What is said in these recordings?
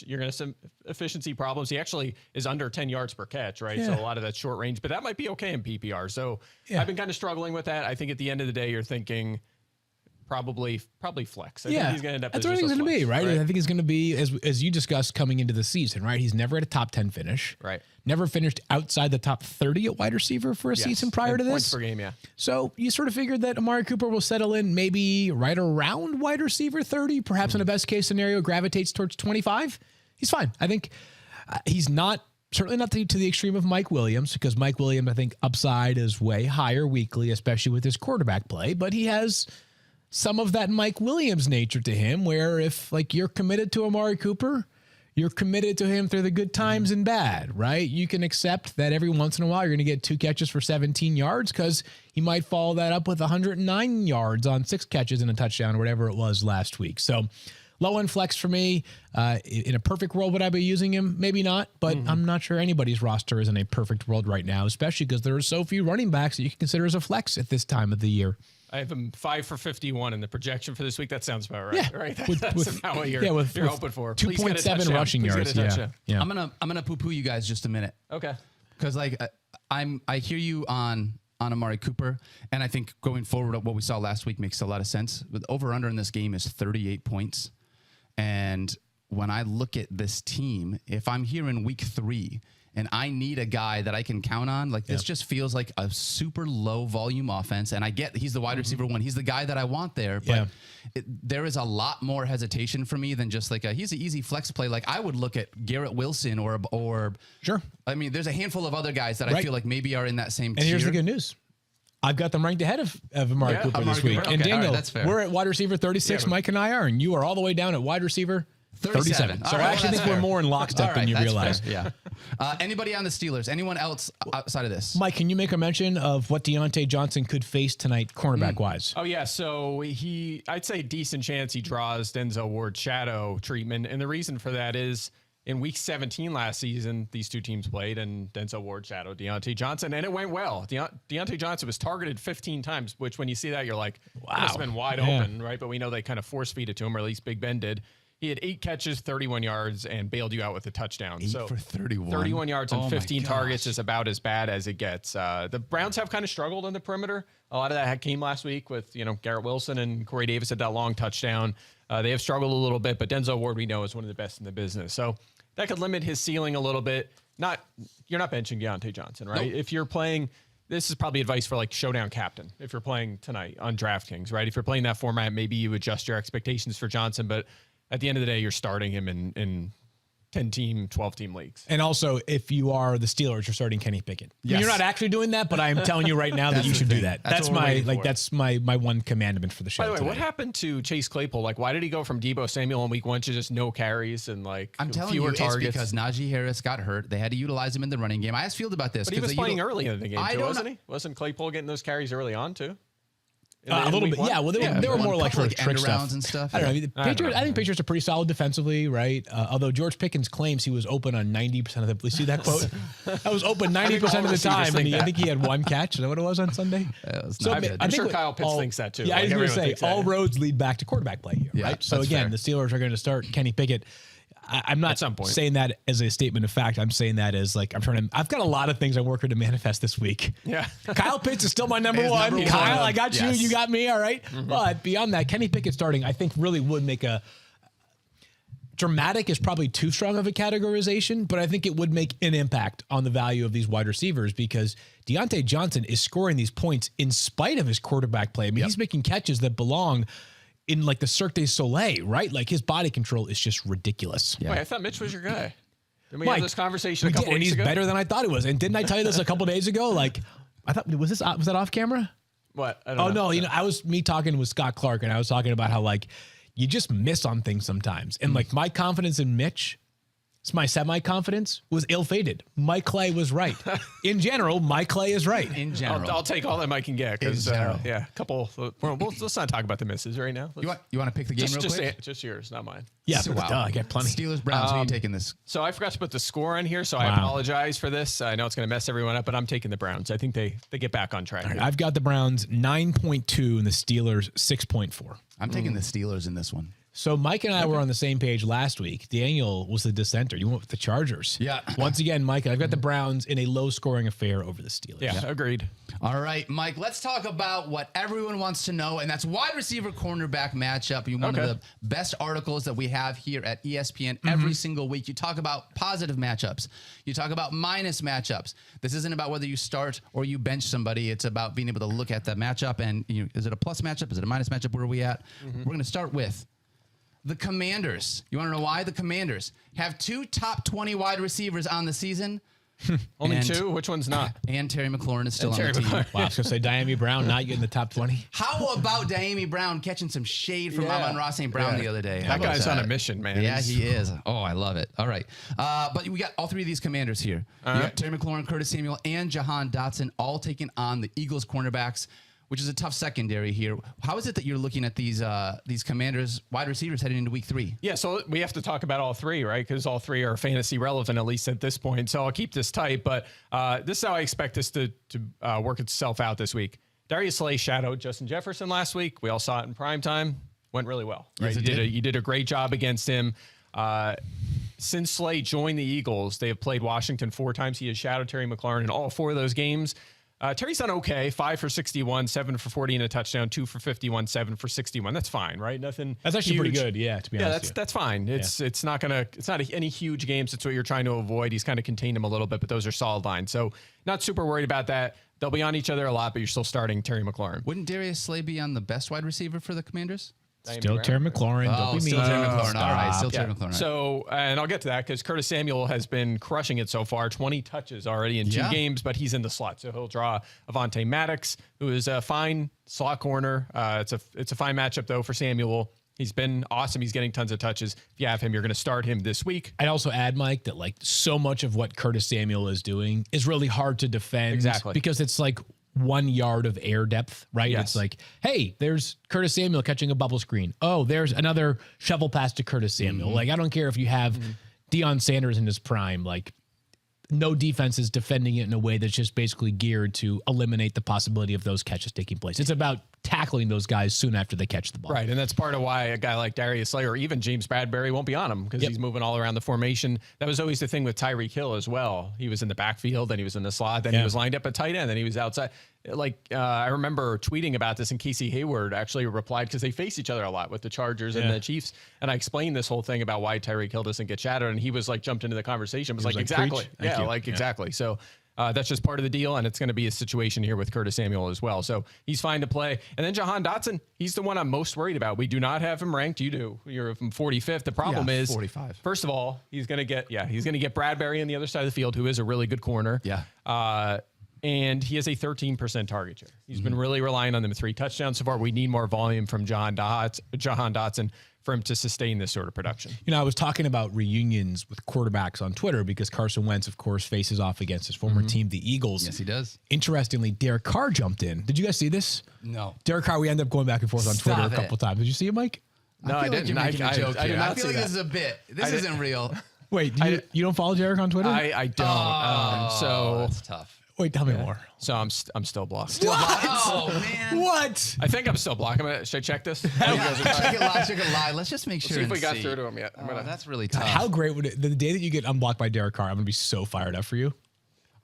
you're going to some efficiency problems. He actually is under 10 yards per catch, right? Yeah. So a lot of that short range, but that might be okay in PPR. So I've been kind of struggling with that. I think at the end of the day, you're thinking probably flex. I think he's going to end up that's what I think he's going to be, right? I think he's going to be, as you discussed coming into the season, right? He's never had a top 10 finish. Right. Never finished outside the top 30 at wide receiver for a season prior to this. Points per game, yeah. So you sort of figured that Amari Cooper will settle in maybe right around wide receiver 30, perhaps in a best case scenario, gravitates towards 25. He's fine. I think he's certainly not to the extreme of Mike Williams, because Mike Williams, I think, upside is way higher weekly, especially with his quarterback play, but he has some of that Mike Williams nature to him, where if like you're committed to Amari Cooper, you're committed to him through the good times and bad, right? You can accept that every once in a while you're going to get 2 catches for 17 yards because he might follow that up with 109 yards on 6 catches and a touchdown or whatever it was last week. So low end flex for me. In a perfect world, would I be using him? Maybe not, but I'm not sure anybody's roster is in a perfect world right now, especially because there are so few running backs that you can consider as a flex at this time of the year. I have him 5 for 51 in the projection for this week. That sounds about right. Yeah, right. That's about what you're hoping for. 2.7 rushing yards. Yeah. I'm gonna poo-poo you guys just a minute. Okay. Because like I hear you on Amari Cooper, and I think going forward, what we saw last week makes a lot of sense. With over/under in this game is 38 points, and when I look at this team, if I'm here in week 3. And I need a guy that I can count on. Like this just feels like a super low volume offense. And I get he's the wide receiver one. He's the guy that I want there. But there is a lot more hesitation for me than just like he's an easy flex play. Like I would look at Garrett Wilson or sure. I mean, there's a handful of other guys that I feel like maybe are in that same tier. And here's the good news. I've got them ranked ahead of Amari Cooper this week. Okay. And Daniel, that's fair. We're at wide receiver 36. Mike and I are, and you are all the way down at wide receiver 37. So I actually think we're more in lockstep than you realize. Fair. Yeah. Anybody on the Steelers? Anyone else outside of this? Mike, can you make a mention of what Deontay Johnson could face tonight, cornerback-wise? Oh, yeah. So I'd say decent chance he draws Denzel Ward's shadow treatment. And the reason for that is in week 17 last season, these two teams played, and Denzel Ward shadowed Deontay Johnson, and it went well. Deontay Johnson was targeted 15 times, which when you see that, you're like, wow, it's been wide open, right? But we know they kind of force-feed it to him, or at least Big Ben did. He had 8 catches, 31 yards, and bailed you out with a touchdown. 8 for 31. 31 yards and 15 targets is about as bad as it gets. The Browns have kind of struggled on the perimeter. A lot of that came last week with Garrett Wilson and Corey Davis had that long touchdown. They have struggled a little bit, but Denzel Ward we know is one of the best in the business. So that could limit his ceiling a little bit. You're not benching Deontay Johnson, right? Nope. If you're playing, this is probably advice for like showdown captain. If you're playing tonight on DraftKings, right? If you're playing that format, maybe you adjust your expectations for Johnson, but at the end of the day, you're starting him in 10-team, 12-team leagues. And also, if you are the Steelers, you're starting Kenny Pickett. Yes. You're not actually doing that, but I am telling you right now that you should do that. That's my one commandment for the show. By the way, today. what happened to Chase Claypool? Like, why did he go from Deebo Samuel in week 1 to just no carries and like I'm telling fewer you, targets? It's because Najee Harris got hurt. They had to utilize him in the running game. I asked Field about this. But he was playing early in the game too, wasn't he? Wasn't Claypool getting those carries early on too? A little bit, yeah. Well, they were more like trick stuff. And stuff. I don't know. I mean, I think Patriots are pretty solid defensively, right? Although George Pickens claims he was open on 90% of the. You see that quote? I was open 90% of the time, and I think he had 1 catch. Is that what it was on Sunday? I'm sure Kyle Pitts thinks that too. Yeah, I was going to say all roads lead back to quarterback play here, right? So again, the Steelers are going to start Kenny Pickett. I'm not saying that as a statement of fact. I'm saying that as like I've got a lot of things I'm working to manifest this week. Yeah, Kyle Pitts is still my number one. Kyle, I got you. You got me. All right. But beyond that, Kenny Pickett starting, I think really would make a dramatic is probably too strong of a categorization, but I think it would make an impact on the value of these wide receivers because Deontay Johnson is scoring these points in spite of his quarterback play. I mean, he's making catches that belong in like the Cirque du Soleil, right? Like his body control is just ridiculous. Yeah. Wait, I thought Mitch was your guy. Didn't we have this conversation a couple weeks ago? And he's better than I thought he was. And didn't I tell you this a couple days ago? Like, I thought, was that off camera? What? I don't know. No, I was talking with Scott Clark and I was talking about how like you just miss on things sometimes. And like my confidence in Mitch, my semi-confidence was ill-fated. Mike Clay was right. In general, Mike Clay is right. In general. I'll take all that Mike can get. Because, a couple. Let's not talk about the misses right now. You want to pick the game real quick? Just yours, not mine. Yeah, I got plenty. Steelers, Browns, who are you taking this? So I forgot to put the score on here, so I apologize for this. I know it's going to mess everyone up, but I'm taking the Browns. I think they get back on track. Right, I've got the Browns 9.2 and the Steelers 6.4. I'm taking the Steelers in this one. So Mike and I were on the same page last week. Daniel was the dissenter. You went with the Chargers. Yeah. Once again, Mike, I've got the Browns in a low-scoring affair over the Steelers. Yeah, agreed. All right, Mike, let's talk about what everyone wants to know, and that's wide receiver cornerback matchup. One of the best articles that we have here at ESPN every single week. You talk about positive matchups. You talk about minus matchups. This isn't about whether you start or you bench somebody. It's about being able to look at the matchup and is it a plus matchup? Is it a minus matchup? Where are we at? We're going to start with the Commanders. You want to know why? The Commanders have 2 top 20 wide receivers on the season. Only 2? Which one's not? And Terry McLaurin is still on the team. Wow, I was going to say Diami Brown not getting the top 20. How about Diami Brown catching some shade from Amon-Ra St. Brown the other day? That guy's on a mission, man. Yeah, he is. Oh, I love it. All right. But we got all 3 of these Commanders here. You got Terry McLaurin, Curtis Samuel, and Jahan Dotson all taking on the Eagles cornerbacks, which is a tough secondary here. How is it that you're looking at these Commanders wide receivers heading into week 3? Yeah, so we have to talk about all 3, right? Because all 3 are fantasy relevant, at least at this point. So I'll keep this tight, but this is how I expect this to work itself out this week. Darius Slay shadowed Justin Jefferson last week. We all saw it in prime time. Went really well. Right? Yes, You did a great job against him. Since Slay joined the Eagles, they have played Washington 4 times. He has shadowed Terry McLaurin in all 4 of those games. Terry's done okay. 5 for 61, 7 for 40 and a touchdown, 2 for 51, 7 for 61. That's fine, right? Nothing. That's actually huge. pretty good. Yeah, to be honest. Yeah, that's fine. It's not any huge games. It's what you're trying to avoid. He's kind of contained him a little bit, but those are solid lines. So not super worried about that. They'll be on each other a lot, but you're still starting Terry McLaurin. Wouldn't Darius Slay be on the best wide receiver for the Commanders? Still Terry McLaurin. Don't be still mean. Terry McLaurin. Stop. All right, still Terry McLaurin. So, and I'll get to that because Curtis Samuel has been crushing it so far. 20 touches already in 2 games, but he's in the slot. So he'll draw Avonte Maddox, who is a fine slot corner. It's a fine matchup, though, for Samuel. He's been awesome. He's getting tons of touches. If you have him, you're going to start him this week. I'd also add, Mike, that like so much of what Curtis Samuel is doing is really hard to defend. Exactly. Because it's like 1 yard of air depth, right? Yes. It's like, hey, there's Curtis Samuel catching a bubble screen. Oh, there's another shovel pass to Curtis Samuel. Like, I don't care if you have Deion Sanders in his prime, like no defense is defending it in a way that's just basically geared to eliminate the possibility of those catches taking place. It's about tackling those guys soon after they catch the ball. Right, and that's part of why a guy like Darius Slay or even James Bradbury won't be on him because he's moving all around the formation. That was always the thing with Tyreek Hill as well. He was in the backfield, then he was in the slot, then he was lined up at tight end, then he was outside. Like, I remember tweeting about this, and Casey Hayward actually replied because they face each other a lot with the Chargers and the Chiefs. And I explained this whole thing about why Tyreek Hill doesn't get shadowed, and he was like jumped into the conversation. Was like exactly. Preach. Yeah, like exactly. So that's just part of the deal, and it's going to be a situation here with Curtis Samuel as well. So he's fine to play. And then Jahan Dotson, he's the one I'm most worried about. We do not have him ranked. You do. You're from 45th. The problem is 45. First of all, he's going to get Bradbury on the other side of the field, who is a really good corner. Yeah. And he has a 13% target share. He's been really relying on them 3 touchdowns so far. We need more volume from Jahan Dotson for him to sustain this sort of production. You know, I was talking about reunions with quarterbacks on Twitter because Carson Wentz, of course, faces off against his former team, the Eagles. Yes, he does. Interestingly, Derek Carr jumped in. Did you guys see this? No. Derek Carr, we ended up going back and forth on Twitter a couple times. Did you see it, Mike? No, I didn't. Like you're making a joke I did here. not I feel see like that. this is a bit. This isn't real. Wait, you don't follow Derek on Twitter? I don't. So That's tough. Wait, tell me more. So I'm still blocked. Oh, man. What? I think I'm still blocked. Should I check this? Check it live. Let's just make sure See if and we got through to him yet. That's really tough. How great would it, the day that you get unblocked by Derek Carr, I'm going to be so fired up for you.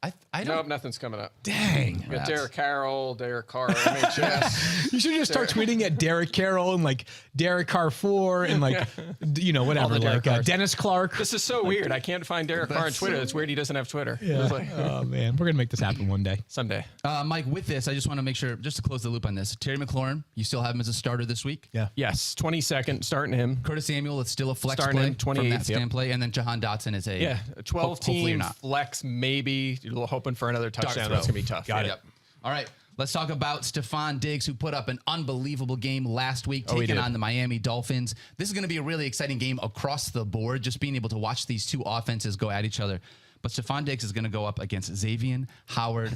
I Nope, don't. nothing's coming up. Dang. We got Derek Carroll, Derek Carr, MHS. You should just start tweeting at Derek Carroll and like Derek Carr 4 and like, whatever, the Derek like Carrs. Dennis Clark. This is so weird. I can't find Derek Carr on Twitter. It's weird he doesn't have Twitter. Yeah. It's like, Oh, man. We're going to make this happen one day. someday. Mike, with this, I just want to make sure, just to close the loop on this, Terry McLaurin, you still have him as a starter this week? Yeah. Yes, 22nd, starting him. Curtis Samuel, it's still a flex Starting play him, from 28th, that stand play, and then Jahan Dotson is a Yeah, a 12 hopefully team not. flex, maybe. You're hoping for another touchdown. throw. That's going to be tough. Got it. Yep. All right. Let's talk about Stephon Diggs, who put up an unbelievable game last week, he taking did. on the Miami Dolphins. This is going to be a really exciting game across the board, just being able to watch these 2 offenses go at each other. But Stephon Diggs is going to go up against Xavier Howard.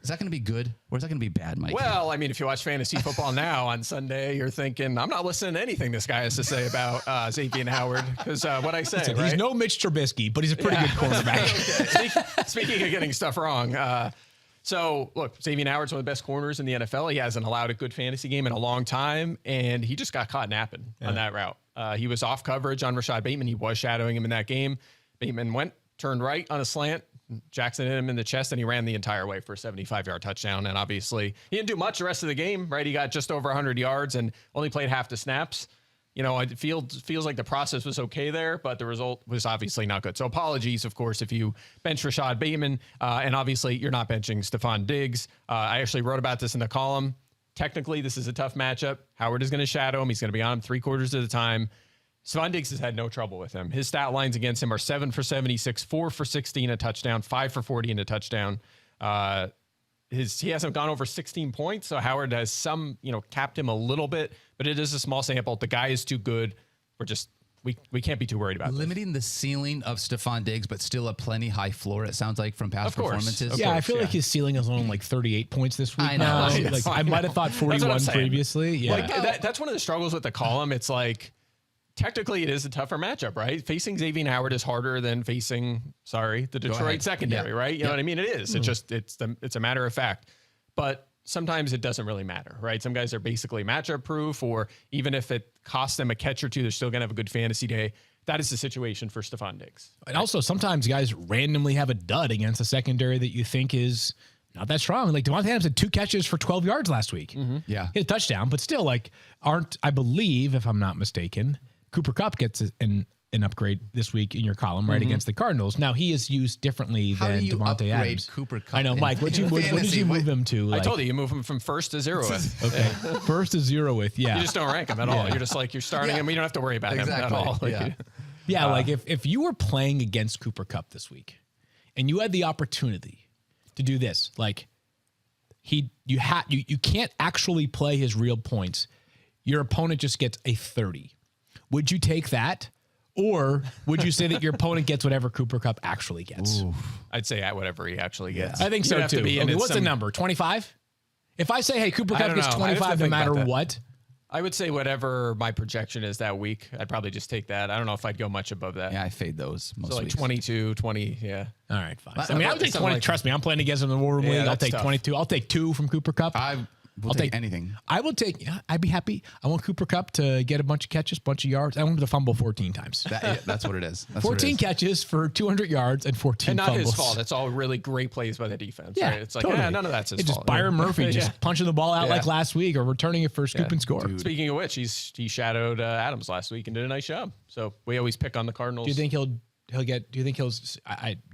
Is that going to be good, or is that going to be bad, Mike? Well, I mean, if you watch fantasy football now on Sunday, you're thinking, I'm not listening to anything this guy has to say about Xavier Howard because what I say, right? He's no Mitch Trubisky, but he's a pretty good quarterback. Speaking of getting stuff wrong, so look, Xavier Howard's one of the best corners in the NFL. He hasn't allowed a good fantasy game in a long time, and he just got caught napping on that route. He was off coverage on Rashad Bateman. He was shadowing him in that game. Bateman turned right on a slant. Jackson hit him in the chest, and he ran the entire way for a 75-yard touchdown. And obviously, he didn't do much the rest of the game, right? He got just over 100 yards and only played half the snaps. You know, it feels like the process was okay there, but the result was obviously not good. So apologies, of course, if you bench Rashad Bateman, and obviously you're not benching Stephon Diggs. I actually wrote about this in the column. Technically, this is a tough matchup. Howard is going to shadow him. He's going to be on him 3/4 of the time. Stephon Diggs has had no trouble with him. His stat lines against him are 7 for 76, 4 for 16, a touchdown, 5 for 40 and a touchdown. He hasn't gone over 16 points, so Howard has capped him a little bit, but it is a small sample. The guy is too good. We can't be too worried about limiting the ceiling of Stephon Diggs, but still a plenty high floor. It sounds like from past performances. I feel like his ceiling is only like 38 points this week. I know. I might have thought 41 previously. Yeah, that's one of the struggles with the column. It's like technically it is a tougher matchup, right? Facing Xavier Howard is harder than facing the Detroit secondary, right? You know what I mean? It is. It's a matter of fact, but sometimes it doesn't really matter, right? Some guys are basically matchup proof, or even if it costs them a catch or two, they're still going to have a good fantasy day. That is the situation for Stephon Diggs. And also sometimes guys randomly have a dud against a secondary that you think is not that strong. Like Devontae Adams had 2 catches for 12 yards last week. Mm-hmm. Yeah. He had a touchdown, but still I believe, if I'm not mistaken, Cooper Kupp gets an upgrade this week in your column, right, against the Cardinals. Now, he is used differently than Devontae Adams. Cooper Kupp? I know, Mike. What did you move him to? I told you move him from first to 0th. Okay, first to 0th. Yeah, you just don't rank him at all. You're just you're starting him. You don't have to worry about him at all. If you were playing against Cooper Kupp this week, and you had the opportunity to do this, you can't actually play his real points. Your opponent just gets a 30. Would you take that? Or would you say that your opponent gets whatever Cooper Kupp actually gets? Oof. I'd say whatever he actually gets. I think so too. What's the number? 25? If I say, hey, Cooper Kupp gets 25 no matter what. I would say whatever my projection is that week, I'd probably just take that. I don't know if I'd go much above that. Yeah, I fade those most so weeks. 22, 20, yeah. All right, fine. I would take 20. Trust me, I'm playing against him in the War Room League. I'll take 22. I'll take 2 from Cooper Kupp. I'll take anything. I will take. I'd be happy. I want Cooper Kupp to get a bunch of catches, bunch of yards. I want him to fumble 14 times. That's what it is. 14 catches for 200 yards and 14 and not fumbles. His fault. It's all really great plays by the defense. Yeah, right? It's like totally. None of that's his fault. Just Byron Murphy just punching the ball out like last week, or returning it for a scoop and score. Dude. Speaking of which, he shadowed Adams last week and did a nice job. So we always pick on the Cardinals. Do you think he'll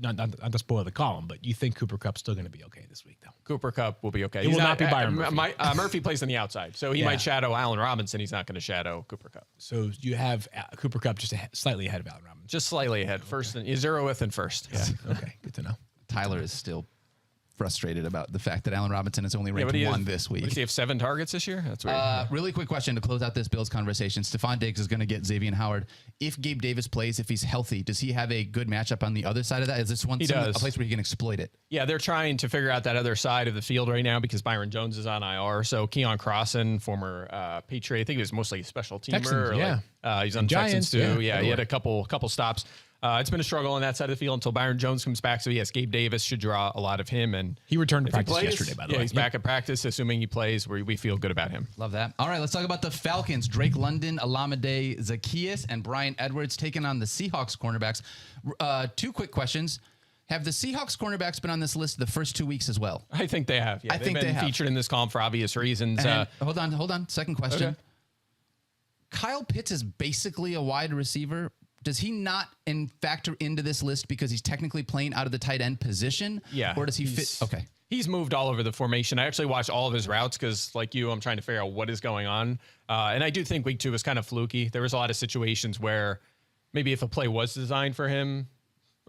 not to spoil the column, but you think Cooper Kupp's still going to be okay this week, though? Cooper Kupp will be okay. He will not be Byron Murphy. Murphy plays on the outside, so he might shadow Allen Robinson. He's not going to shadow Cooper Kupp. So you have Cooper Kupp just slightly ahead of Allen Robinson. Just slightly ahead. First and 0th and first. Yeah. Okay. Good to know. Tyler is still frustrated about the fact that Allen Robinson is only ranked 1 this week. Does he have 7 targets this year? That's weird. Really quick question to close out this Bills conversation. Stephon Diggs is going to get Xavier Howard. If Gabe Davis plays, if he's healthy, does he have a good matchup on the other side of that? Is this a place where he can exploit it? Yeah, they're trying to figure out that other side of the field right now because Byron Jones is on IR. So Keon Crossan, former Patriot, I think he was mostly a special teamer. Texans, he's on Texans too. Yeah, he had a couple stops. It's been a struggle on that side of the field until Byron Jones comes back. So yes, Gabe Davis should draw a lot of him, and he returned to practice yesterday. By the way, he's back at practice. Assuming he plays, we feel good about him. Love that. All right, let's talk about the Falcons. Drake London, Alameda Zaccheaus, and Brian Edwards taking on the Seahawks cornerbacks. 2 quick questions. Have the Seahawks cornerbacks been on this list the first 2 weeks as well? I think they have. Yeah, they've been featured in this column for obvious reasons. Hold on. Second question. Okay. Kyle Pitts is basically a wide receiver. Does he not factor into this list because he's technically playing out of the tight end position? Yeah. Or does he fit? Okay. He's moved all over the formation. I actually watched all of his routes because, like you, I'm trying to figure out what is going on. And I do think week 2 was kind of fluky. There was a lot of situations where maybe if a play was designed for him,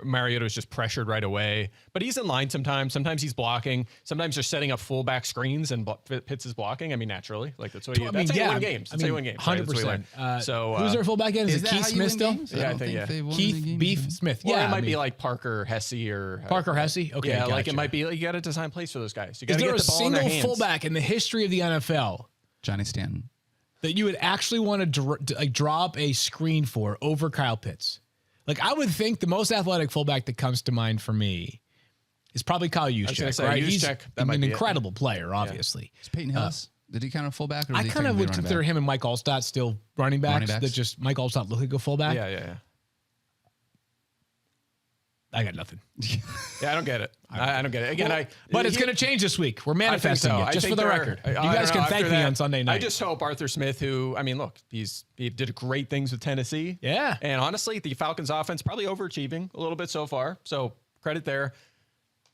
Mariota was just pressured right away. But he's in line sometimes. Sometimes he's blocking. Sometimes they're setting up fullback screens and Pitts is blocking. I mean, naturally. That's what you win games. That's how you win games. 100%. So who's their fullback end? Is it Keith Smith still? Yeah, I think Keith Beef Smith. Yeah, it might be like Parker Hesse or Parker Hesse. Okay, yeah, gotcha. Like it might be like you got to design plays for those guys. You got Is to there get a the ball in their single hands. fullback in the history of the NFL Johnny Stanton that you would actually want to drop a screen for over Kyle Pitts? Like, I would think the most athletic fullback that comes to mind for me is probably Kyle Juszczyk, right? He's an incredible player, obviously. Is Peyton Hillis? Did he count a fullback? Or I kind of would consider him and Mike Allstott still running backs. That just Mike Allstott look like a fullback. Yeah. I got nothing. Yeah, I don't get it. I don't get it. Again, but it's going to change this week. We're manifesting it, just for the record. You guys can thank me on Sunday night. I just hope Arthur Smith, who, I mean, look, he did great things with Tennessee. Yeah. And honestly, the Falcons offense probably overachieving a little bit so far. So credit there.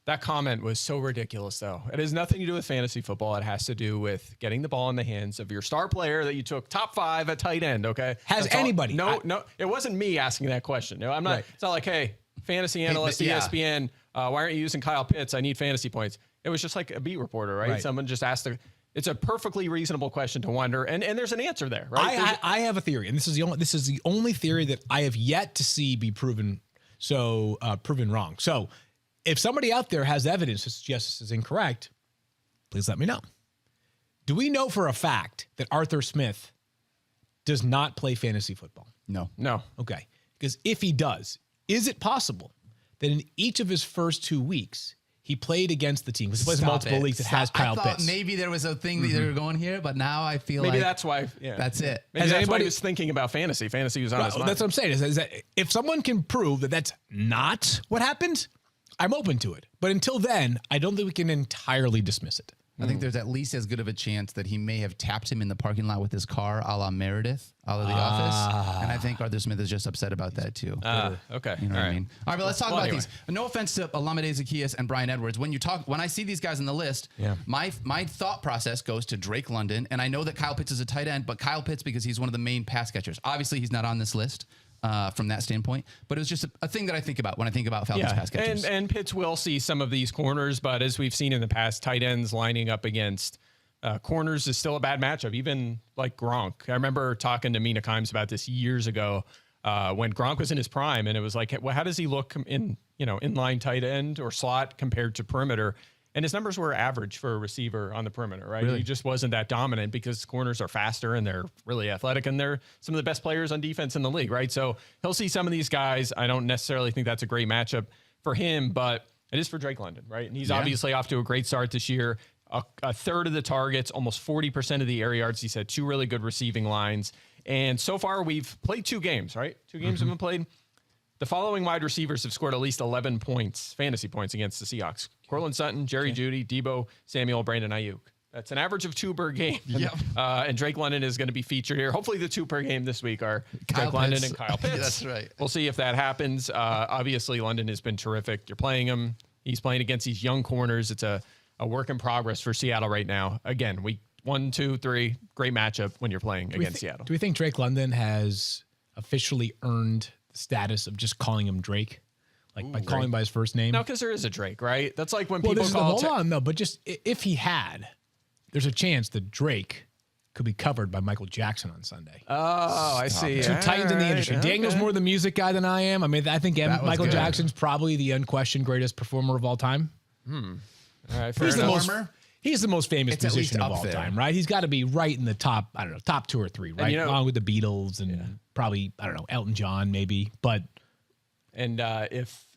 That comment was so ridiculous, though. It has nothing to do with fantasy football. It has to do with getting the ball in the hands of your star player that you took top 5 at tight end, okay? Has anybody? No, it wasn't me asking that question. No, I'm not. Right. It's not like, hey, fantasy analyst, ESPN, why aren't you using Kyle Pitts? I need fantasy points. It was just like a beat reporter, right? Someone just asked it's a perfectly reasonable question to wonder, and there's an answer there, right? I have a theory, and this is the only theory that I have yet to see be proven wrong. So if somebody out there has evidence that suggests this is incorrect, please let me know. Do we know for a fact that Arthur Smith does not play fantasy football? No. Okay. Because if he does, is it possible that in each of his first 2 weeks, he played against the team? Because he plays in multiple leagues that has Kyle Pitts. I thought maybe there was a thing that they were going here, but now I feel maybe like that's why. Yeah. That's it. Maybe that's why he was thinking about fantasy. Fantasy was on his mind. That's what I'm saying. Is that if someone can prove that that's not what happened, I'm open to it. But until then, I don't think we can entirely dismiss it. I think there's at least as good of a chance that he may have tapped him in the parking lot with his car, a la Meredith, a la The Office. And I think Arthur Smith is just upset about that too. Okay. You know what I mean? All right, but let's talk about anyway. these. No offense to Olamide Zaccheaus and Bryan Edwards. When I see these guys on the list, my thought process goes to Drake London, and I know that Kyle Pitts is a tight end, but Kyle Pitts because he's one of the main pass catchers. Obviously, he's not on this list. From that standpoint, but it was just a thing that I think about when I think about Falcons pass catchers. And Pitts will see some of these corners, but as we've seen in the past, tight ends lining up against corners is still a bad matchup, even like Gronk. I remember talking to Mina Kimes about this years ago when Gronk was in his prime, and it was like, well, how does he look in line tight end or slot compared to perimeter? And his numbers were average for a receiver on the perimeter, right? Really? He just wasn't that dominant because corners are faster and they're really athletic and they're some of the best players on defense in the league, right? So he'll see some of these guys. I don't necessarily think that's a great matchup for him, but it is for Drake London, right? And he's obviously off to a great start this year. A third of the targets, almost 40% of the air yards. He's had 2 really good receiving lines. And so far we've played 2 games, right? 2 games have been played. The following wide receivers have scored at least 11 points, fantasy points against the Seahawks. Cortland Sutton, Jerry Jeudy, Debo Samuel, Brandon Ayuk. That's an average of 2 per game. Yep. And Drake London is going to be featured here. Hopefully the 2 per game this week are Kyle Drake London Pitts. and Kyle Pitts. That's right. We'll see if that happens. Obviously, London has been terrific. You're playing him. He's playing against these young corners. It's a work in progress for Seattle right now. Again, week 1, 2, 3, great matchup when you're playing against Seattle. Do we think Drake London has officially earned the status of just calling him Drake? Like by calling him by his first name? No, because there is a Drake, right? That's like when Well, people call... hold on, though. But just if he had, there's a chance that Drake could be covered by Michael Jackson on Sunday. Oh, I see. 2 titans in the industry. Okay. Daniel's more the music guy than I am. I mean, I think Michael good. Jackson's probably the unquestioned greatest performer of all time. All right, fair He's the enough. most. He's the most famous It's at least musician of up all there. time, right? He's got to be right in the top, I don't know, top 2 or 3, right? Along with the Beatles and probably, I don't know, Elton John maybe. But And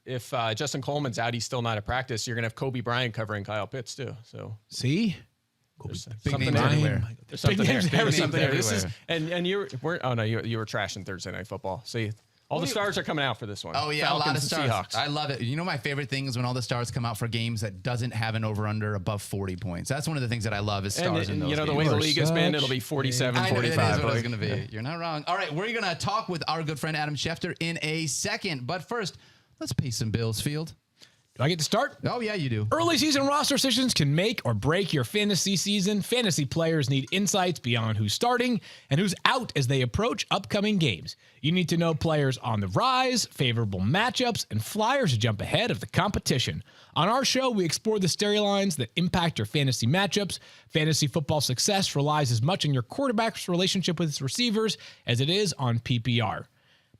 if Justin Coleman's out, he's still not at practice. You're gonna have Kobe Bryant covering Kyle Pitts too. So see, Big names everywhere. there's something there. names There's something there. everywhere. This is and you were you were trashing Thursday Night Football. See, all the stars are coming out for this one. Oh, yeah, Falcons a lot of and stars. Seahawks. I love it. You know, my favorite thing is when all the stars come out for games that doesn't have an over-under above 40 points. That's one of the things that I love is stars in and those you know the games. way the You are league has been, such it'll be 47, I know, 45. that is what it's like- going to be. You're not wrong. All right, we're going to talk with our good friend Adam Schefter in a second. But first, let's pay some bills, Field. do I get to start? Oh, yeah, you do. Early season roster decisions can make or break your fantasy season. Fantasy players need insights beyond who's starting and who's out as they approach upcoming games. You need to know players on the rise, favorable matchups, and flyers to jump ahead of the competition. On our show, we explore the storylines that impact your fantasy matchups. Fantasy football success relies as much on your quarterback's relationship with his receivers as it is on PPR.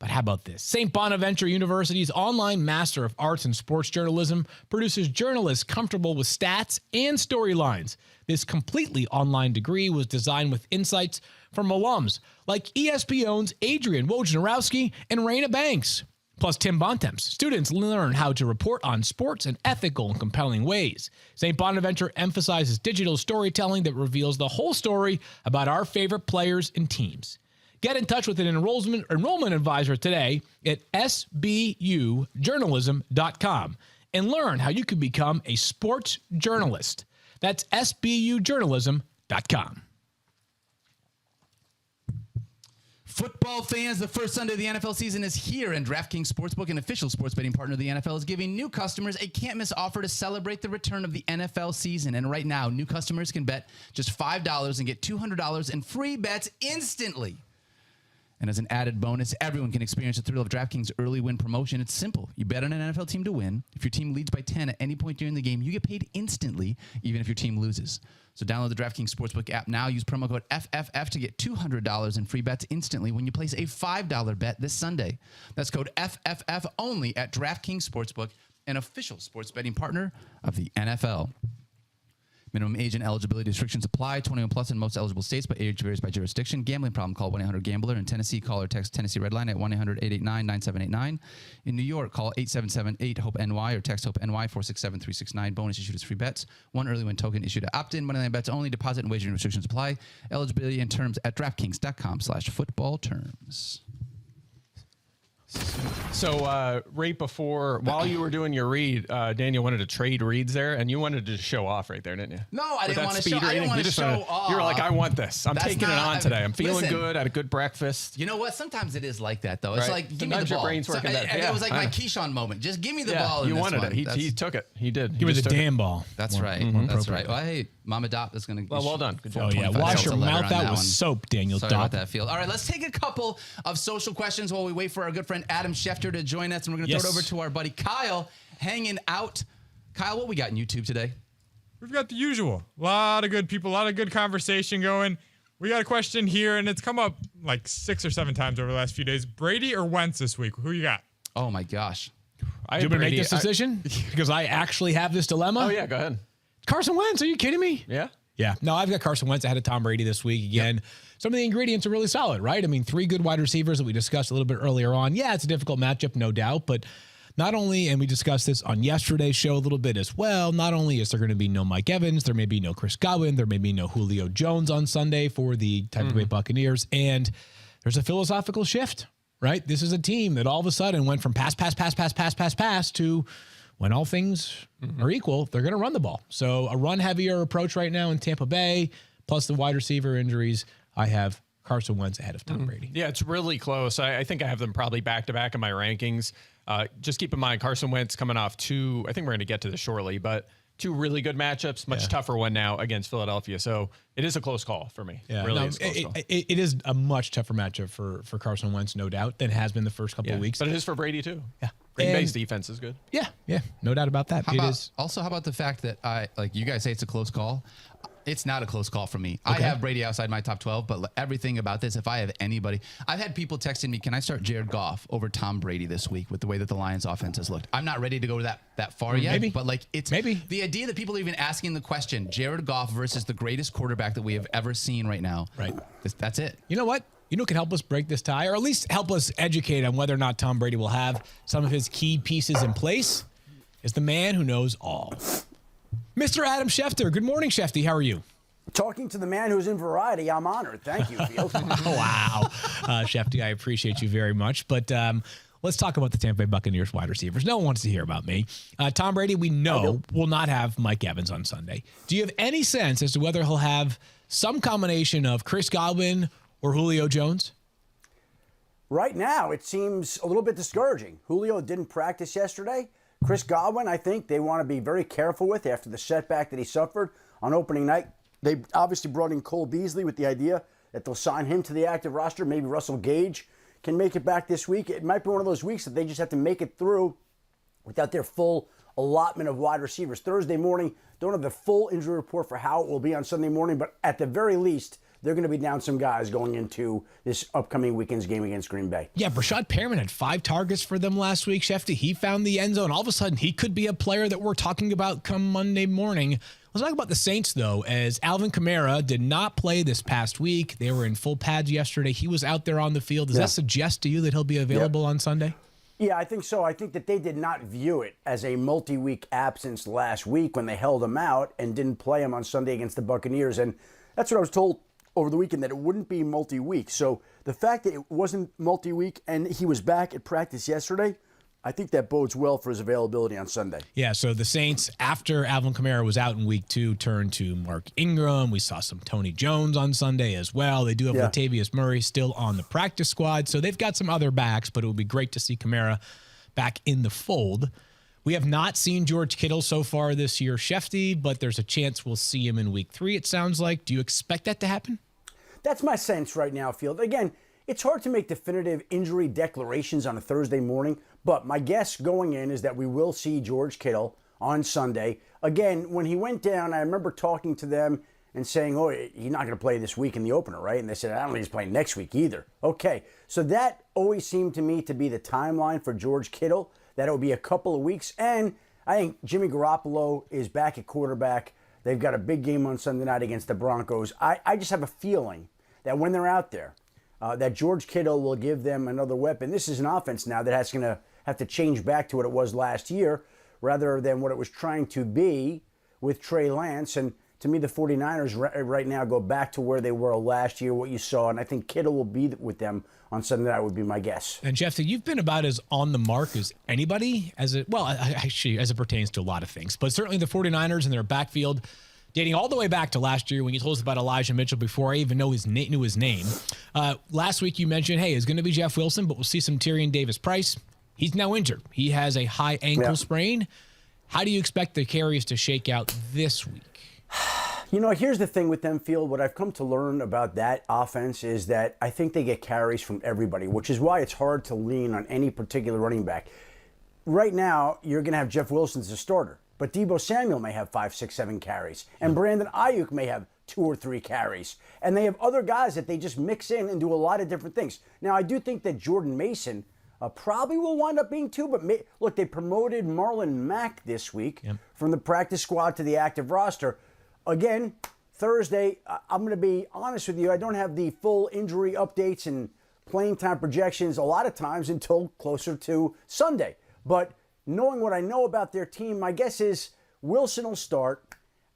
But how about this? St. Bonaventure University's online Master of Arts in Sports Journalism produces journalists comfortable with stats and storylines. This completely online degree was designed with insights from alums like ESPN's Adrian Wojnarowski and Raina Banks. Plus Tim Bontemps. Students learn how to report on sports in ethical and compelling ways. St. Bonaventure emphasizes digital storytelling that reveals the whole story about our favorite players and teams. Get in touch with an enrollment advisor today at sbujournalism.com and learn how you can become a sports journalist. That's sbujournalism.com. Football fans, the first Sunday of the NFL season is here, and DraftKings Sportsbook, an official sports betting partner of the NFL, is giving new customers a can't-miss offer to celebrate the return of the NFL season. And right now, new customers can bet just $5 and get $200 in free bets instantly. And as an added bonus, everyone can experience the thrill of DraftKings early win promotion. It's simple. You bet on an NFL team to win. If your team leads by 10 at any point during the game, you get paid instantly, even if your team loses. So download the DraftKings Sportsbook app now. Use promo code FFF to get $200 in free bets instantly when you place a $5 bet this Sunday. That's code FFF only at DraftKings Sportsbook, an official sports betting partner of the NFL. Minimum age and eligibility restrictions apply. 21 plus in most eligible states, but age varies by jurisdiction. Gambling problem, call 1-800-GAMBLER. In Tennessee, call or text Tennessee Redline at 1-800-889-9789. In New York, call 877-8-HOPE-NY or text HOPE-NY 467-369. Bonus issued as free bets. One early win token issued to opt-in. Moneyline bets only. Deposit and wagering restrictions apply. Eligibility and terms at DraftKings.com/football terms. So right before, while you were doing your read, Daniel wanted to trade reads there, and you wanted to show off right there, didn't you? No, I With didn't that want to speed show. I didn't reading, want to show off. You were like, I want this. I'm That's taking it on today. I'm feeling listen, good. Had a good breakfast. You know what? Sometimes it is like that, though. It's Right. like, give me Sometimes the your ball. brain's working better. and Yeah, it was like I my know. Keyshawn moment. Just give me the Yeah, ball in you this wanted one. it. He took it. He did. Give me the just took it. damn ball. That's More- right. more That's appropriate. right. Well, hey, Mama Dopp is going to... Well done. Good job. Oh, yeah. 25 Wash cents your a letter mouth on out that with one. soap, Daniel. Sorry about Dopp. that, Field. All right, let's take a couple of social questions while we wait for our good friend Adam Schefter to join us, and we're going to throw it over to our buddy Kyle hanging out. Kyle, what we got in YouTube today? We've got the usual. A lot of good people, a lot of good conversation going. We got a question here, and it's come up like 6 or 7 times over the last few days. Brady or Wentz this week? Who you got? Oh, my gosh. I Do you had want to make Brady- this decision? Because I actually have this dilemma. Oh, yeah. Go ahead. Carson Wentz, are you kidding me? Yeah. Yeah. No, I've got Carson Wentz ahead of Tom Brady this week. Again, some of the ingredients are really solid, right? I mean, 3 good wide receivers that we discussed a little bit earlier on. Yeah, it's a difficult matchup, no doubt. But not only, and we discussed this on yesterday's show a little bit as well, not only is there going to be no Mike Evans, there may be no Chris Godwin, there may be no Julio Jones on Sunday for the Tampa Bay Buccaneers. And there's a philosophical shift, right? This is a team that all of a sudden went from pass to when all things are equal, they're going to run the ball. So a run-heavier approach right now in Tampa Bay, plus the wide receiver injuries, I have Carson Wentz ahead of Tom Brady. Yeah, it's really close. I think I have them probably back-to-back in my rankings. Just keep in mind, Carson Wentz coming off 2, I think we're going to get to this shortly, but 2 really good matchups, much tougher one now against Philadelphia. So it is a close call for me. Yeah, Really no, is a close call. it is a much tougher matchup for Carson Wentz, no doubt, than it has been the first couple of weeks. But it is for Brady, too. Yeah. Green And- Bay's defense is good. Yeah, no doubt about that. How It about, is. also, how about the fact that you guys say it's a close call? It's not a close call for me. I have Brady outside my top 12, but everything about this, if I have anybody, I've had people texting me, can I start Jared Goff over Tom Brady this week with the way that the Lions offense has looked? I'm not ready to go that far yet, Maybe. but it's Maybe. the idea that people are even asking the question, Jared Goff versus the greatest quarterback that we have ever seen right now. Right. That's it. You know what? You know what can help us break this tie, or at least help us educate on whether or not Tom Brady will have some of his key pieces in place, is the man who knows all. Mr. Adam Schefter. Good morning, Shefty. How are you? Talking to the man who's in variety, I'm honored. Thank you, Field. Wow. Shefty, I appreciate you very much. But let's talk about the Tampa Bay Buccaneers wide receivers. No one wants to hear about me. Tom Brady, we know, will not have Mike Evans on Sunday. Do you have any sense as to whether he'll have some combination of Chris Godwin or Julio Jones? Right now, it seems a little bit discouraging. Julio didn't practice yesterday. Chris Godwin, I think they want to be very careful with after the setback that he suffered on opening night. They obviously brought in Cole Beasley with the idea that they'll sign him to the active roster. Maybe Russell Gage can make it back this week. It might be one of those weeks that they just have to make it through without their full allotment of wide receivers. Thursday morning, don't have the full injury report for how it will be on Sunday morning, but at the very least, they're going to be down some guys going into this upcoming weekend's game against Green Bay. Yeah, Brashad Perriman had 5 targets for them last week. Shefty, he found the end zone. All of a sudden, he could be a player that we're talking about come Monday morning. Let's talk about the Saints, though, as Alvin Kamara did not play this past week. They were in full pads yesterday. He was out there on the field. Does that suggest to you that he'll be available on Sunday? Yeah, I think so. I think that they did not view it as a multi-week absence last week when they held him out and didn't play him on Sunday against the Buccaneers. And that's what I was told over the weekend, that it wouldn't be multi-week. So the fact that it wasn't multi-week and he was back at practice yesterday, I think that bodes well for his availability on Sunday. Yeah, so the Saints, after Alvin Kamara was out in week 2, turned to Mark Ingram. We saw some Tony Jones on Sunday as well. They do have Latavius Murray still on the practice squad, so they've got some other backs, but it would be great to see Kamara back in the fold. We have not seen George Kittle so far this year, Shefty, but there's a chance we'll see him in week 3, it sounds like. Do you expect that to happen? That's my sense right now, Field. Again, it's hard to make definitive injury declarations on a Thursday morning, but my guess going in is that we will see George Kittle on Sunday. Again, when he went down, I remember talking to them and saying, oh, he's not going to play this week in the opener, right? And they said, I don't think he's playing next week either. Okay, so that always seemed to me to be the timeline for George Kittle, that it would be a couple of weeks. And I think Jimmy Garoppolo is back at quarterback. They've got a big game on Sunday night against the Broncos. I just have a feeling that when they're out there, that George Kittle will give them another weapon. This is an offense now that's going to have to change back to what it was last year rather than what it was trying to be with Trey Lance. And to me, the 49ers right now go back to where they were last year, what you saw. And I think Kittle will be with them on Sunday night, would be my guess. And Jeff, you've been about as on the mark as anybody, actually, as it pertains to a lot of things. But certainly the 49ers and their backfield, dating all the way back to last year when you told us about Elijah Mitchell before I even knew his name. Last week you mentioned, hey, it's going to be Jeff Wilson, but we'll see some Tyrion Davis-Price. He's now injured. He has a high ankle sprain. How do you expect the carries to shake out this week? You know, here's the thing with them, Field. What I've come to learn about that offense is that I think they get carries from everybody, which is why it's hard to lean on any particular running back. Right now, you're going to have Jeff Wilson as a starter, but Deebo Samuel may have 5, 6, 7 carries, and Brandon Ayuk may have 2 or 3 carries. And they have other guys that they just mix in and do a lot of different things. Now, I do think that Jordan Mason probably will wind up being 2, but look, they promoted Marlon Mack this week from the practice squad to the active roster. Again, Thursday, I'm going to be honest with you, I don't have the full injury updates and playing time projections a lot of times until closer to Sunday. But knowing what I know about their team, my guess is Wilson will start,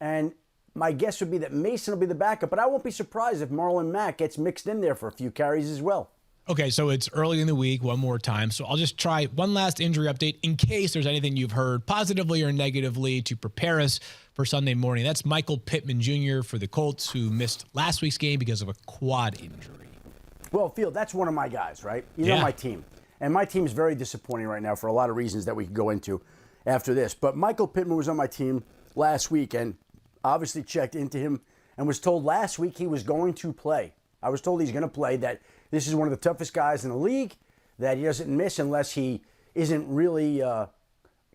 and my guess would be that Mason will be the backup, but I won't be surprised if Marlon Mack gets mixed in there for a few carries as well. Okay, so it's early in the week, one more time. So I'll just try one last injury update in case there's anything you've heard positively or negatively to prepare us for Sunday morning. That's Michael Pittman Jr. for the Colts, who missed last week's game because of a quad injury. Well, Field, that's one of my guys, right? You know my team. And my team is very disappointing right now for a lot of reasons that we can go into after this. But Michael Pittman was on my team last week and obviously checked into him and was told last week he was going to play. I was told he's going to play, that this is one of the toughest guys in the league, that he doesn't miss unless he isn't really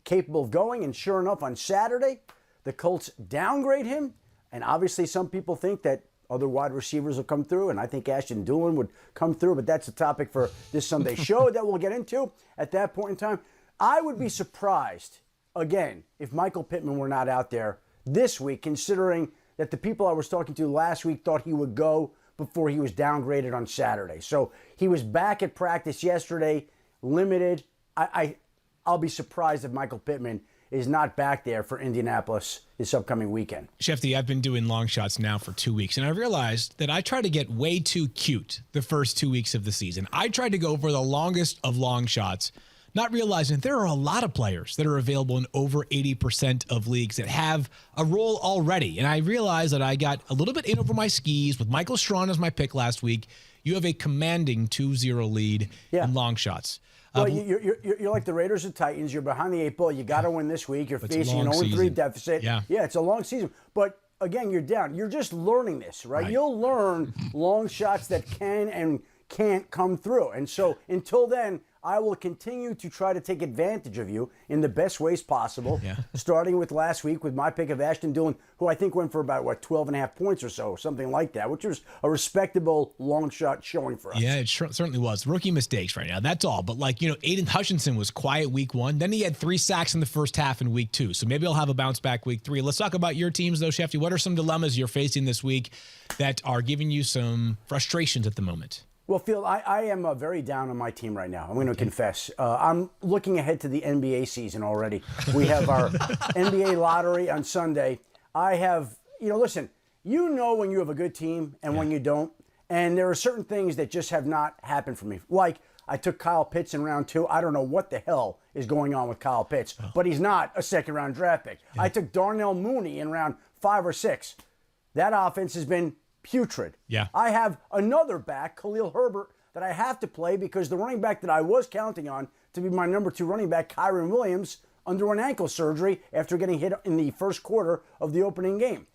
capable of going. And sure enough, on Saturday, the Colts downgrade him. And obviously some people think that other wide receivers will come through, and I think Ashton Dulin would come through, but that's a topic for this Sunday show that we'll get into at that point in time. I would be surprised, again, if Michael Pittman were not out there this week, considering that the people I was talking to last week thought he would go before he was downgraded on Saturday. So he was back at practice yesterday, limited. I'll be surprised if Michael Pittman is not back there for Indianapolis this upcoming weekend. Shefty, I've been doing long shots now for 2 weeks, and I realized that I try to get way too cute the first 2 weeks of the season. I tried to go for the longest of long shots, not realizing there are a lot of players that are available in over 80% of leagues that have a role already. And I realized that I got a little bit in over my skis with Michael Strawn as my pick last week. You have a commanding 2-0 lead in long shots. Well, you're like the Raiders and Titans. You're behind the 8 ball. You got to win this week. You're facing an 0-3 deficit. Yeah, it's a long season. But again, you're down. You're just learning this, right? You'll learn long shots that can and can't come through. And so until then, I will continue to try to take advantage of you in the best ways possible, starting with last week with my pick of Ashton Dulin, who I think went for about, 12 and a half points or so, something like that, which was a respectable long shot showing for us. Yeah, it certainly was. Rookie mistakes right now, that's all. But Aiden Hutchinson was quiet week 1. Then he had 3 sacks in the first half in week 2. So maybe he'll have a bounce back week 3. Let's talk about your teams, though, Shefty. What are some dilemmas you're facing this week that are giving you some frustrations at the moment? Well, Field, I am very down on my team right now. I'm going to confess. I'm looking ahead to the NBA season already. We have our NBA lottery on Sunday. I have, listen, when you have a good team and when you don't. And there are certain things that just have not happened for me. Like, I took Kyle Pitts in round 2. I don't know what the hell is going on with Kyle Pitts, but he's not a second-round draft pick. I took Darnell Mooney in round 5 or 6. That offense has been putrid. Yeah. I have another back, Khalil Herbert, that I have to play because the running back that I was counting on to be my number 2 running back, Kyron Williams, underwent ankle surgery after getting hit in the first quarter of the opening game.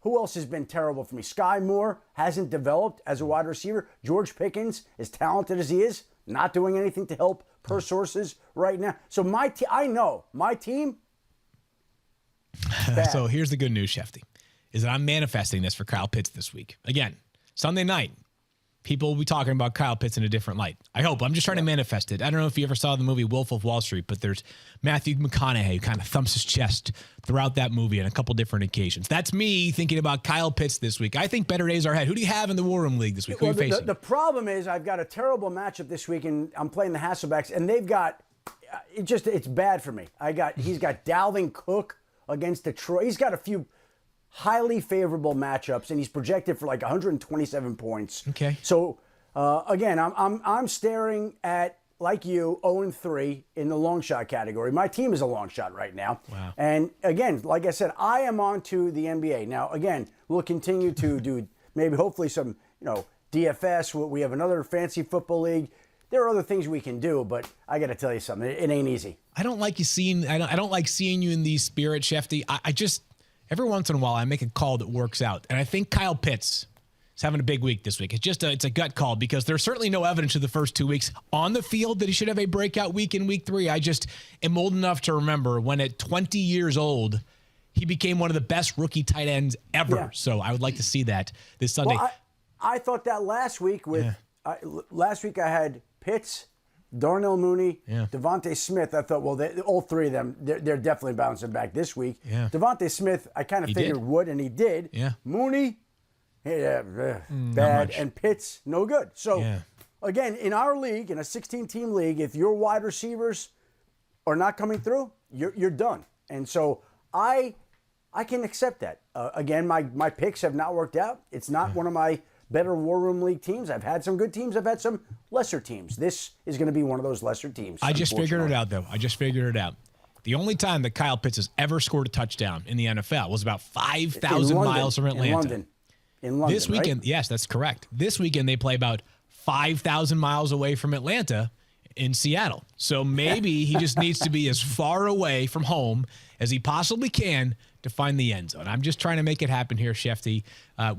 Who else has been terrible for me? Sky Moore hasn't developed as a wide receiver. George Pickens, as talented as he is, not doing anything to help per sources right now. So I know my team. Bad. So here's the good news, Shefty, is that I'm manifesting this for Kyle Pitts this week. Again, Sunday night, people will be talking about Kyle Pitts in a different light. I hope. I'm just trying to manifest it. I don't know if you ever saw the movie Wolf of Wall Street, but there's Matthew McConaughey who kind of thumps his chest throughout that movie on a couple different occasions. That's me thinking about Kyle Pitts this week. I think better days are ahead. Who do you have in the War Room League this week? Who are you facing? The problem is I've got a terrible matchup this week, and I'm playing the Hasselbacks, and they've got it's bad for me. He's got Dalvin Cook against Detroit. He's got a few highly favorable matchups, and he's projected for like 127 points. Okay. So again, I'm staring at, like you, 0-3 in the long shot category. My team is a long shot right now. Wow. And again, like I said, I am on to the NBA. Now, again, we'll continue to do maybe hopefully some, DFS. We have another fancy football league. There are other things we can do, but I got to tell you something. It ain't easy. I don't like seeing you in these spirits, Shefty. I just, every once in a while, I make a call that works out. And I think Kyle Pitts is having a big week this week. It's a gut call because there's certainly no evidence of the first 2 weeks on the field that he should have a breakout week in week 3. I just am old enough to remember when at 20 years old, he became one of the best rookie tight ends ever. Yeah. So I would like to see that this Sunday. Well, I thought that last week last week I had Pitts, Darnell Mooney, Devontae Smith. I thought, well, all three of them, they're definitely bouncing back this week. Yeah. Devontae Smith, I kind of figured would, and he did. Yeah. Mooney, bad, and Pitts, no good. So, again, in our league, in a 16-team league, if your wide receivers are not coming through, you're done. And so I can accept that. Again, my picks have not worked out. It's not one of my better War Room League teams. I've had some good teams. I've had some lesser teams. This is going to be one of those lesser teams. I just figured it out, though. The only time that Kyle Pitts has ever scored a touchdown in the NFL was about 5,000 miles from Atlanta. In London, this weekend, right? Yes, that's correct. This weekend, they play about 5,000 miles away from Atlanta in Seattle. So maybe he just needs to be as far away from home as he possibly can to find the end zone. I'm just trying to make it happen here, Shefty.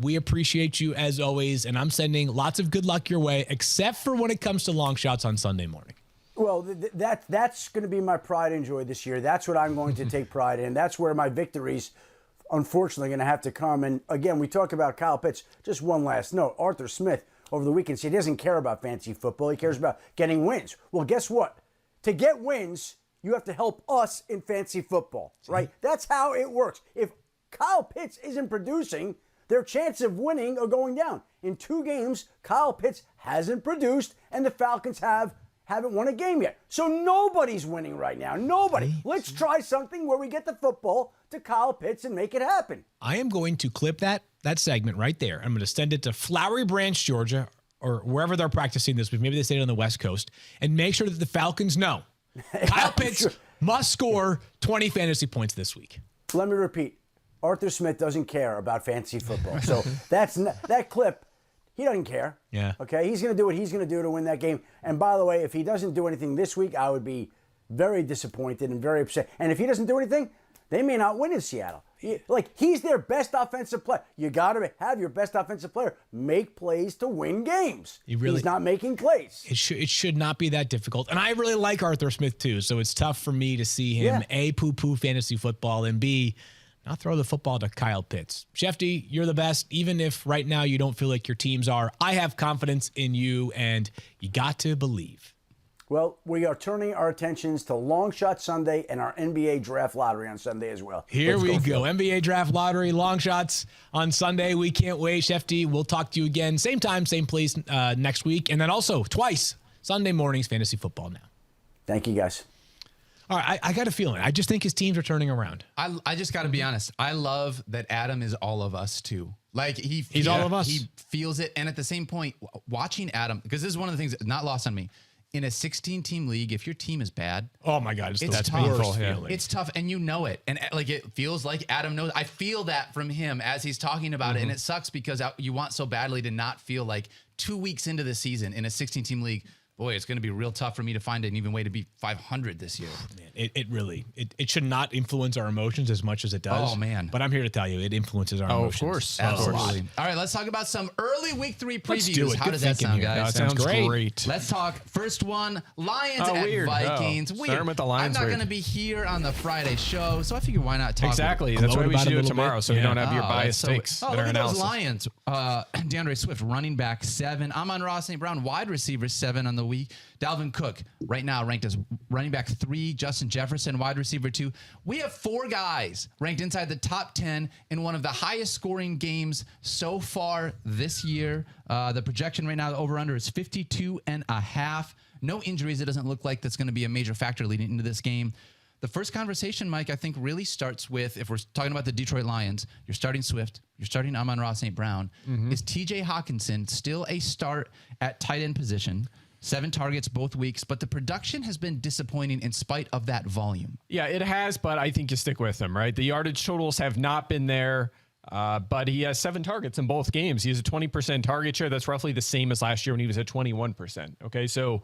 We appreciate you as always, and I'm sending lots of good luck your way, except for when it comes to long shots on Sunday morning. Well, that's going to be my pride and joy this year. That's what I'm going to take pride in. That's where my victories, unfortunately, going to have to come. And again, we talk about Kyle Pitts. Just one last note. Arthur Smith over the weekend said he doesn't care about fantasy football. He cares about getting wins. Well, guess what? To get wins, you have to help us in fantasy football, right? That's how it works. If Kyle Pitts isn't producing, their chance of winning are going down. In 2 games, Kyle Pitts hasn't produced, and the Falcons haven't won a game yet. So nobody's winning right now. Nobody. Let's try something where we get the football to Kyle Pitts and make it happen. I am going to clip that segment right there. I'm going to send it to Flowery Branch, Georgia, or wherever they're practicing this week. Maybe they stayed on the West Coast, and make sure that the Falcons know Kyle Pitts must score 20 fantasy points this week. Let me repeat. Arthur Smith doesn't care about fantasy football. So that clip, he doesn't care. Yeah. Okay? He's going to do what he's going to do to win that game. And by the way, if he doesn't do anything this week, I would be very disappointed and very upset. And if he doesn't do anything, they may not win in Seattle. He's their best offensive player. You got to have your best offensive player make plays to win games. He's not making plays. It should not be that difficult. And I really like Arthur Smith too, so it's tough for me to see him A, poo-poo fantasy football, and B, not throw the football to Kyle Pitts. Shefty, you're the best. Even if right now you don't feel like your teams are, I have confidence in you, and you got to believe. Well, we are turning our attentions to Long Shot Sunday and our NBA Draft Lottery on Sunday as well. Here we go. Phil. NBA Draft Lottery, long shots on Sunday. We can't wait. Shefty, we'll talk to you again. Same time, same place next week. And then also twice, Sunday mornings, fantasy football now. Thank you, guys. All right, I got a feeling. I just think his teams are turning around. I just got to be honest. I love that Adam is all of us too. Like he's all of us. He feels it. And at the same point, watching Adam, because this is one of the things that's not lost on me. In a 16-team league, if your team is bad, oh my God, it's that's tough. painful. Yeah. It's tough, and you know it. And like it feels like Adam knows. I feel that from him as he's talking about it, and it sucks because you want so badly to not feel like 2 weeks into the season in a 16-team league. Boy, it's going to be real tough for me to find an even way to be 500 this year. Man, it really should not influence our emotions as much as it does. Oh, man. But I'm here to tell you, it influences our emotions. Of course. Absolutely. All right, let's talk about some early week 3 previews. Let's do it. How Good does that thinking sound, here. guys? That sounds great. Let's talk. First one, Lions Oh, at weird. Vikings. Oh, Weird. starting with the Lions, I'm not weird. going to be here on the Friday show, so I figure why not talk Exactly. about That's why Gloat we about should it a do it little tomorrow bit. so we don't Yeah. have your biased so, takes oh, in look our at those analysis. Lions. DeAndre Swift, running back 7. Amon-Ra St. Brown, wide receiver 7 on the week. Dalvin Cook, right now ranked as running back 3. Justin Jefferson, wide receiver 2. We have 4 guys ranked inside the top 10 in one of the highest scoring games so far this year. The projection right now, the over-under is 52.5. No injuries. It doesn't look like that's going to be a major factor leading into this game. The first conversation, Mike, I think really starts with, if we're talking about the Detroit Lions, you're starting Swift, you're starting Amon-Ra St. Brown. Is TJ Hawkinson still a start at tight end position? 7 targets both weeks, but the production has been disappointing in spite of that volume. Yeah, it has, but I think you stick with him, right? The yardage totals have not been there, but he has 7 targets in both games. He has a 20% target share. That's roughly the same as last year when he was at 21%. Okay, so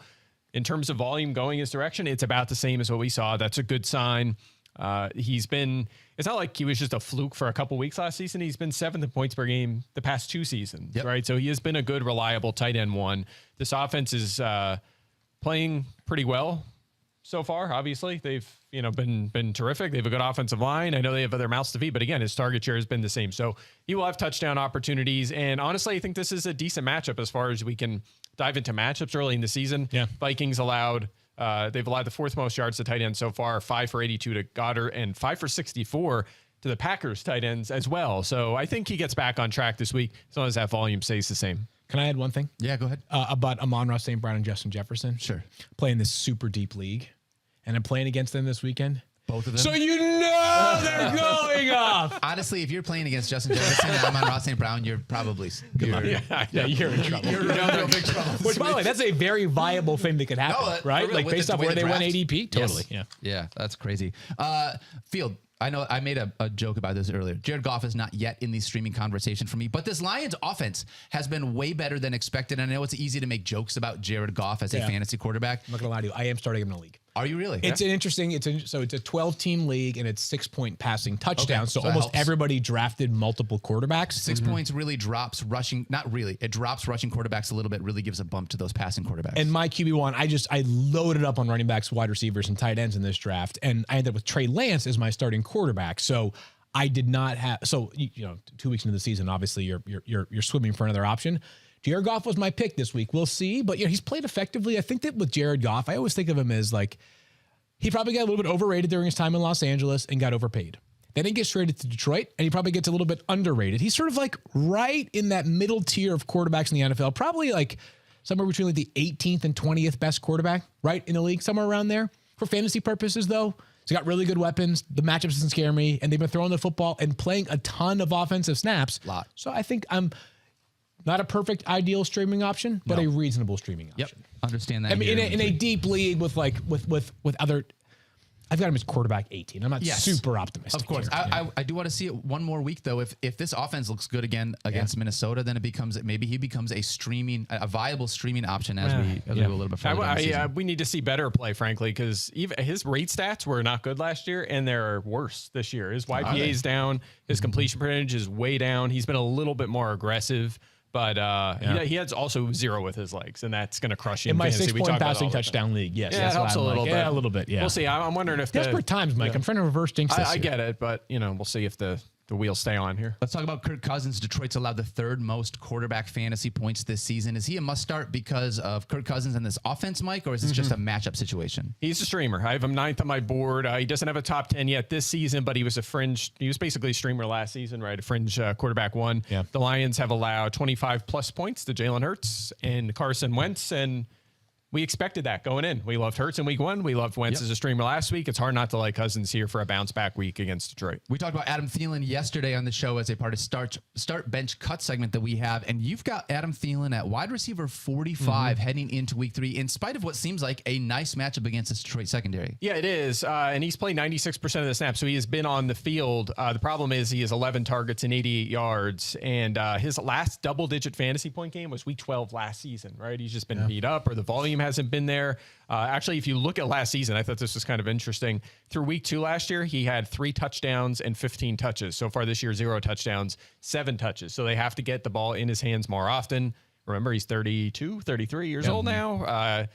in terms of volume going his direction, it's about the same as what we saw. That's a good sign. It's not like he was just a fluke for a couple weeks last season. He's been 7th in points per game the past 2 seasons, right? So he has been a good, reliable tight end 1. This offense is playing pretty well so far. Obviously, they've been terrific. They have a good offensive line. I know they have other mouths to feed, but again, his target share has been the same. So he will have touchdown opportunities. And honestly, I think this is a decent matchup as far as we can dive into matchups early in the season. Yeah. Vikings they've allowed the 4th most yards to tight ends so far, 5 for 82 to Goddard and 5 for 64 to the Packers tight ends as well. So I think he gets back on track this week as long as that volume stays the same. Can I add one thing? Yeah, go ahead. About Amon-Ra St. Brown and Justin Jefferson. Sure. Playing this super deep league, and I'm playing against them this weekend. Both of them? So you know they're going off. Honestly, if you're playing against Justin Jefferson and Amon-Ra St. Brown, you're probably good luck. You're in trouble. You're in real big trouble. Which, by the way, that's a very viable thing that could happen, No, right? for real, Like with based the off way where the they went draft- ADP. Totally. Yes. Yeah. Yeah, that's crazy. Field, I know I made a joke about this earlier. Jared Goff is not yet in the streaming conversation for me, but this Lions offense has been way better than expected. And I know it's easy to make jokes about Jared Goff as a fantasy quarterback. I'm not gonna lie to you. I am starting him in a league. Are you really? It's an interesting. It's a 12-team league, and it's 6-point passing touchdowns. Okay, So so that almost helps. everybody drafted multiple quarterbacks. 6 points really drops rushing. Not really. It drops rushing quarterbacks a little bit. Really gives a bump to those passing quarterbacks. And my QB1, I loaded up on running backs, wide receivers, and tight ends in this draft, and I ended up with Trey Lance as my starting quarterback. So I did not have. So 2 weeks into the season, obviously you're swimming for another option. Jared Goff was my pick this week. We'll see, but he's played effectively. I think that with Jared Goff, I always think of him as like he probably got a little bit overrated during his time in Los Angeles and got overpaid. Then he gets traded to Detroit, and he probably gets a little bit underrated. He's sort of like right in that middle tier of quarterbacks in the NFL, probably like somewhere between like the 18th and 20th best quarterback, right, in the league, somewhere around there. For fantasy purposes, though, he's got really good weapons. The matchups doesn't scare me, and they've been throwing the football and playing a ton of offensive snaps. Lot. So I think I'm not a perfect ideal streaming option, but a reasonable streaming option. Yep. Understand that. I mean, here. in a deep league with other, I've got him as quarterback 18. I'm not super optimistic. Of course. here. I do want to see it one more week, though. If this offense looks good again against Minnesota, then maybe he becomes a viable streaming option as we go a little bit further down the season. We need to see better play, frankly, because even his rate stats were not good last year, and they're worse this year. His YPA is down. His completion percentage is way down. He's been a little bit more aggressive. But he has also 0 with his legs, and that's going to crush you in my fantasy. 6-point passing touchdown league, yes. Yeah, that's it helps why a I'm little like, bit. Yeah, a little bit, yeah. We'll see. I'm wondering if Desperate times, Mike. I'm trying to reverse jinx this I year. get it, but we'll see if the the wheels stay on here. Let's talk about Kirk Cousins. Detroit's allowed the third most quarterback fantasy points this season. Is he a must start because of Kirk Cousins and this offense, Mike, or is this just a matchup situation? He's a streamer. I have him 9th on my board. He doesn't have a top 10 yet this season, but he was basically a streamer last season, right? A fringe quarterback one. Yeah. The Lions have allowed 25 plus points to Jalen Hurts and Carson Wentz, and we expected that going in. We loved Hurts in week 1. We loved Wentz as a streamer last week. It's hard not to like Cousins here for a bounce back week against Detroit. We talked about Adam Thielen yesterday on the show as a part of start bench cut segment that we have. And you've got Adam Thielen at wide receiver 45 heading into week 3, in spite of what seems like a nice matchup against this Detroit secondary. Yeah, it is. And he's played 96% of the snaps. So he has been on the field. The problem is he has 11 targets and 88 yards. And his last double-digit fantasy point game was week 12 last season, right? He's just been beat up, or the volume hasn't been there. Actually, if you look at last season, I thought this was kind of interesting. Through week 2 last year, he had 3 touchdowns and 15 touches. So far this year, 0 touchdowns, 7 touches. So they have to get the ball in his hands more often. Remember, he's 32, 33 years old now.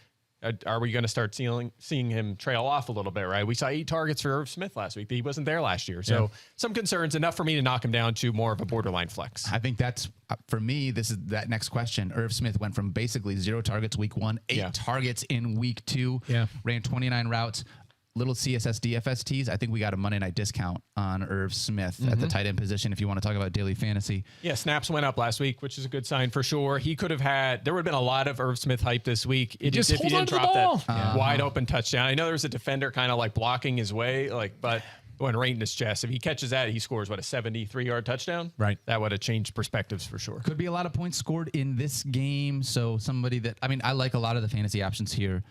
Are we going to start seeing him trail off a little bit, right? We saw 8 targets for Irv Smith last week. He wasn't there last year. So some concerns, enough for me to knock him down to more of a borderline flex. I think that's, for me, this is that next question. Irv Smith went from basically 0 targets week 1, 8 targets in week 2, ran 29 routes. Little CSS DFS I think we got a Monday night discount on Irv Smith at the tight end position if you want to talk about daily fantasy. Yeah, snaps went up last week, which is a good sign for sure. He could have there would have been a lot of Irv Smith hype this week if he didn't drop that wide open touchdown. I know there was a defender kind of like blocking his way, but went right in his chest. If he catches that, he scores, a 73-yard touchdown? Right. That would have changed perspectives for sure. Could be a lot of points scored in this game. So somebody I like a lot of the fantasy options here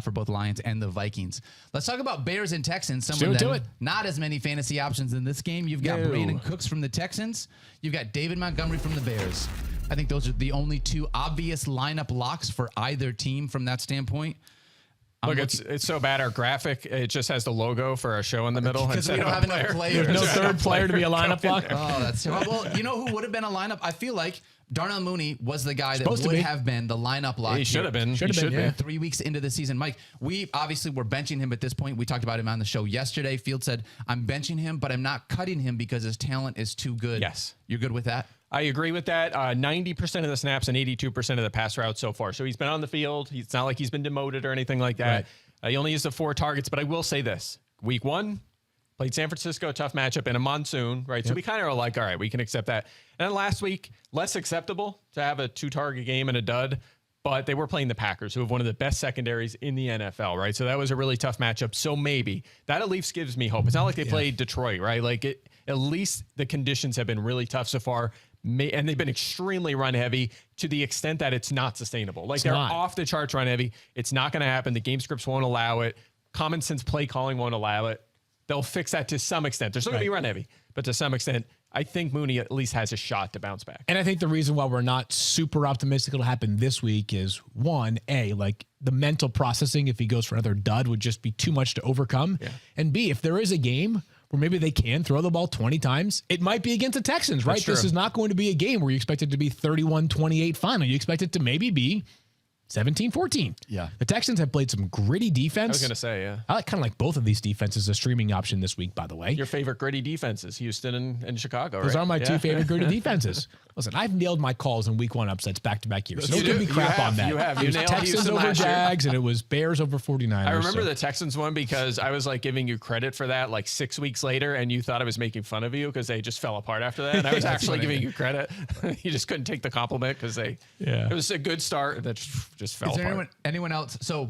for both Lions and the Vikings. Let's talk about Bears and Texans. Do it. Not as many fantasy options in this game. You've got Brandon Cooks from the Texans. You've got David Montgomery from the Bears. I think those are the only 2 obvious lineup locks for either team from that standpoint. Look, it's so bad. Our graphic, it just has the logo for our show in the middle. Because we don't have enough players. There's no third player to be a lineup lock. Oh, that's terrible. Well, you know who would have been a lineup? I feel like Darnell Mooney was the guy that would have been the lineup lock. He should have been. Should have been. 3 weeks into the season. Mike, we obviously were benching him at this point. We talked about him on the show yesterday. Field said, I'm benching him, but I'm not cutting him because his talent is too good. Yes. You're good with that? I agree with that. 90% of the snaps and 82% of the pass routes so far. So he's been on the field. It's not like he's been demoted or anything like that. He only used the 4 targets, but I will say this. Week 1, played San Francisco, tough matchup in a monsoon, right? So we kind of are like, all right, we can accept that. And then last week, less acceptable to have a 2-target game and a dud, but they were playing the Packers, who have one of the best secondaries in the NFL, right? So that was a really tough matchup. So maybe that at least gives me hope. It's not like they played Detroit, right? At least the conditions have been really tough so far. And they've been extremely run heavy to the extent that it's not sustainable. They're off the charts run heavy. It's not going to happen. The game scripts won't allow it. Common sense play calling won't allow it. They'll fix that to some extent. They're still going to be run heavy, but to some extent, I think Mooney at least has a shot to bounce back. And I think the reason why we're not super optimistic it'll happen this week is the mental processing, if he goes for another dud, would just be too much to overcome. Yeah. And B, if there is a game where maybe they can throw the ball 20 times, it might be against the Texans, right? This is not going to be a game where you expect it to be 31-28 final. You expect it to maybe be 17-14. Yeah. The Texans have played some gritty defense. I was going to say, yeah. I kind of like both of these defenses as a streaming option this week, by the way. Your favorite gritty defenses, Houston and Chicago, Those are my 2 favorite gritty defenses. Listen, I've nailed my calls in week 1 upsets back-to-back years. So don't give me crap on that. You have. It was Texans over Jags, and it was Bears over 49ers. I remember the Texans one because I was giving you credit for that 6 weeks later, and you thought I was making fun of you because they just fell apart after that. And I was actually giving you credit. You just couldn't take the compliment because it was a good start that just fell apart. Anyone else? So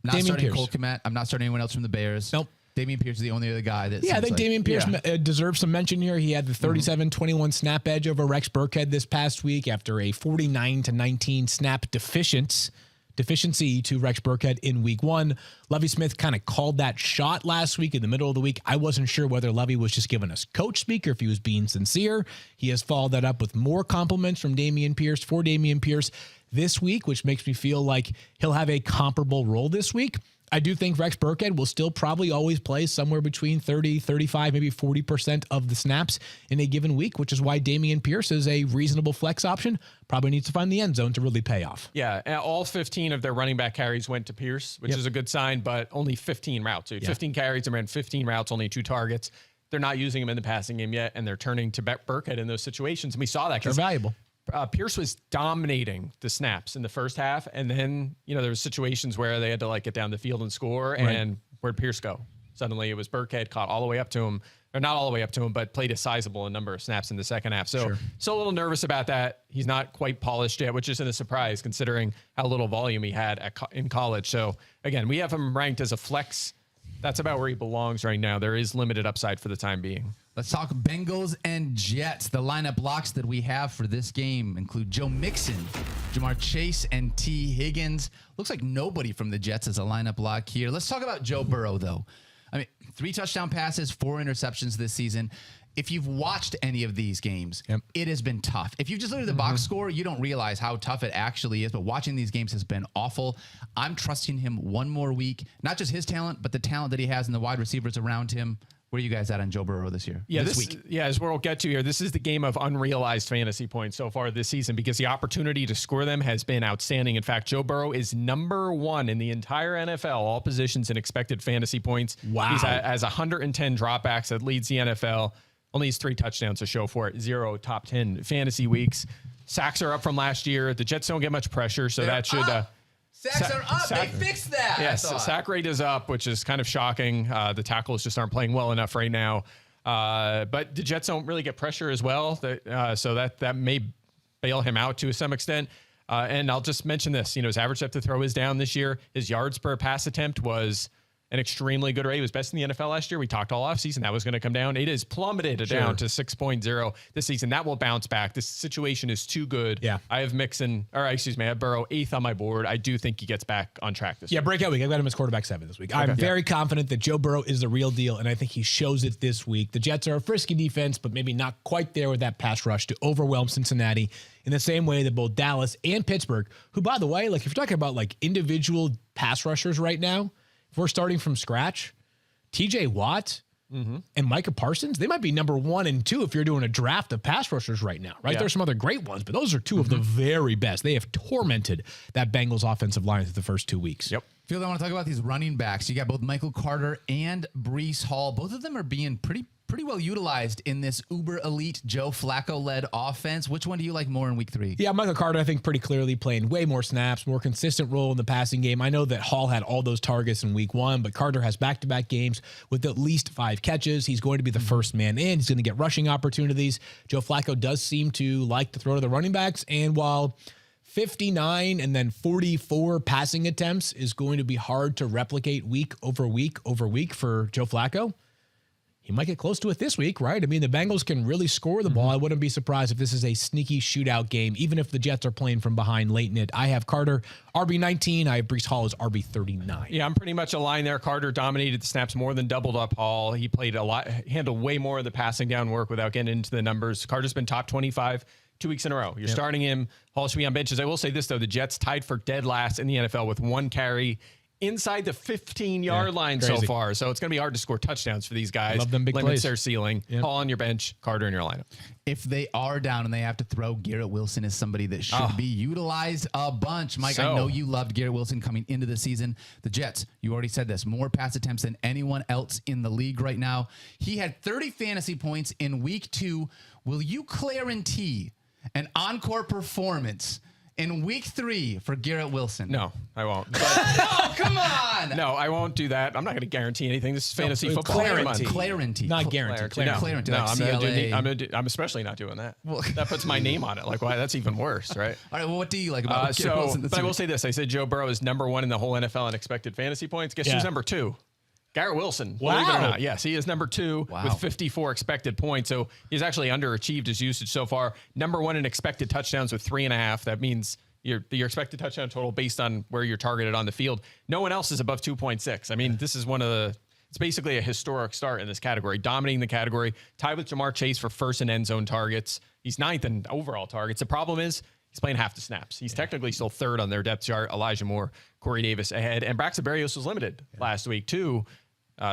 not Damian starting Pierce. Cole Kmet. I'm not starting anyone else from the Bears. Nope. Damian Pierce is the only other guy that. I think Damian Pierce deserves some mention here. He had the 37-21 snap edge over Rex Burkhead this past week after a 49-19 snap deficiency to Rex Burkhead in week 1. Lovie Smith kind of called that shot last week in the middle of the week. I wasn't sure whether Lovie was just giving us coach speak or if he was being sincere. He has followed that up with more compliments from Damian Pierce for Damian Pierce this week, which makes me feel like he'll have a comparable role this week. I do think Rex Burkhead will still probably always play somewhere between 30, 35, maybe 40% of the snaps in a given week, which is why Damian Pierce is a reasonable flex option. Probably needs to find the end zone to really pay off. Yeah, all 15 of their running back carries went to Pierce, which is a good sign, but only 15 routes. So 15 carries and ran 15 routes, only 2 targets. they're not using him in the passing game yet, and they're turning to Burkhead in those situations. And we saw that. They're valuable. Pierce was dominating the snaps in the first half, and then there was situations where they had to get down the field and score, and where'd Pierce go? Suddenly it was Burkhead caught all the way up to him, or not all the way up to him, but played a sizable number of snaps in the second half. So still a little nervous about that. He's not quite polished yet, which isn't a surprise considering how little volume he had in college. So again, we have him ranked as a flex. That's about where he belongs right now. There is limited upside for the time being. Let's talk Bengals and Jets. The lineup blocks that we have for this game include Joe Mixon, Jamar Chase, and T. Higgins. Looks like nobody from the Jets is a lineup block here. Let's talk about Joe Burrow, though. 3 touchdown passes, 4 interceptions this season. If you've watched any of these games, it has been tough. If you just look at the box score, you don't realize how tough it actually is. But watching these games has been awful. I'm trusting him one more week. Not just his talent, but the talent that he has and the wide receivers around him. Where are you guys at on Joe Burrow this year? Yeah, this week. Yeah, as we'll get to here, this is the game of unrealized fantasy points so far this season because the opportunity to score them has been outstanding. In fact, Joe Burrow is number 1 in the entire NFL, all positions in expected fantasy points. Wow. He has 110 dropbacks that leads the NFL. Only has 3 touchdowns to show for it. 0 top 10 fantasy weeks. Sacks are up from last year. The Jets don't get much pressure, so that should... Sacks are up. They fixed that. Yes, sack rate is up, which is kind of shocking. The tackles just aren't playing well enough right now. But the Jets don't really get pressure as well, so that may bail him out to some extent. And I'll just mention this. His average depth to throw is down this year. His yards per pass attempt was an extremely good rate. He was best in the NFL last year. We talked all offseason that was going to come down. It has plummeted down to 6.0 this season. That will bounce back. This situation is too good. Yeah. I have I have Burrow 8th on my board. I do think he gets back on track this week. Breakout week. I've got him as quarterback 7 this week. I'm very confident that Joe Burrow is the real deal, and I think he shows it this week. The Jets are a frisky defense, but maybe not quite there with that pass rush to overwhelm Cincinnati in the same way that both Dallas and Pittsburgh, who, by the way, if you're talking about individual pass rushers right now, if we're starting from scratch, TJ Watt and Micah Parsons, they might be number 1 and 2 if you're doing a draft of pass rushers right now, right? Yeah. There's some other great ones, but those are 2 of the very best. They have tormented that Bengals offensive line through the first 2 weeks. Field, I want to talk about these running backs. You got both Michael Carter and Breece Hall. Both of them are being pretty well utilized in this uber elite Joe Flacco-led offense. Which one do you like more in week 3? Yeah, Michael Carter, I think, pretty clearly playing way more snaps, more consistent role in the passing game. I know that Hall had all those targets in week 1, but Carter has back-to-back games with at least 5 catches. He's going to be the first man in. He's going to get rushing opportunities. Joe Flacco does seem to like to throw to the running backs, and while 59 and then 44 passing attempts is going to be hard to replicate week over week over week for Joe Flacco, he might get close to it this week, right? The Bengals can really score the ball. I wouldn't be surprised if this is a sneaky shootout game, even if the Jets are playing from behind late in it. I have Carter, RB19. I have Breece Hall as RB39. Yeah, I'm pretty much aligned there. Carter dominated the snaps, more than doubled up Hall. He played a lot, handled way more of the passing down work without getting into the numbers. Carter's been top 25 2 weeks in a row. You're starting him. Hall should be on benches. I will say this, though. The Jets tied for dead last in the NFL with 1 carry inside the 15-yard line so far. So it's going to be hard to score touchdowns for these guys. Love them big Limits plays. their ceiling. Hall on your bench, Carter in your lineup. If they are down and they have to throw, Garrett Wilson is somebody that should be utilized a bunch. Mike, I know you loved Garrett Wilson coming into the season. The Jets, you already said this, more pass attempts than anyone else in the league right now. He had 30 fantasy points in week 2. Will you guarantee an encore performance in week 3 for Garrett Wilson? No, I won't. But oh, come on. no, I won't do that. I'm not going to guarantee anything. This is fantasy football. Clarity. Not guaranteed. Clarity. No, Like I'm especially not doing that. Well, that puts my name on it. Like, why? That's even worse, right? All right. Well, what do you like about Garrett Wilson this But I will week? say this. I said Joe Burrow is number 1 in the whole NFL in expected fantasy points. Guess who's number 2? Garrett Wilson. Wow. Believe it or not. Yes, he is number 2 with 54 expected points. So he's actually underachieved his usage so far. Number 1 in expected touchdowns with 3.5. That means your expected touchdown total based on where you're targeted on the field. No one else is above 2.6. This is it's basically a historic start in this category, dominating the category, tied with Jamar Chase for first in end zone targets. He's 9th in overall targets. The problem is he's playing half the snaps. He's technically still 3rd on their depth chart. Elijah Moore, Corey Davis ahead. And Braxton Berrios was limited last week too.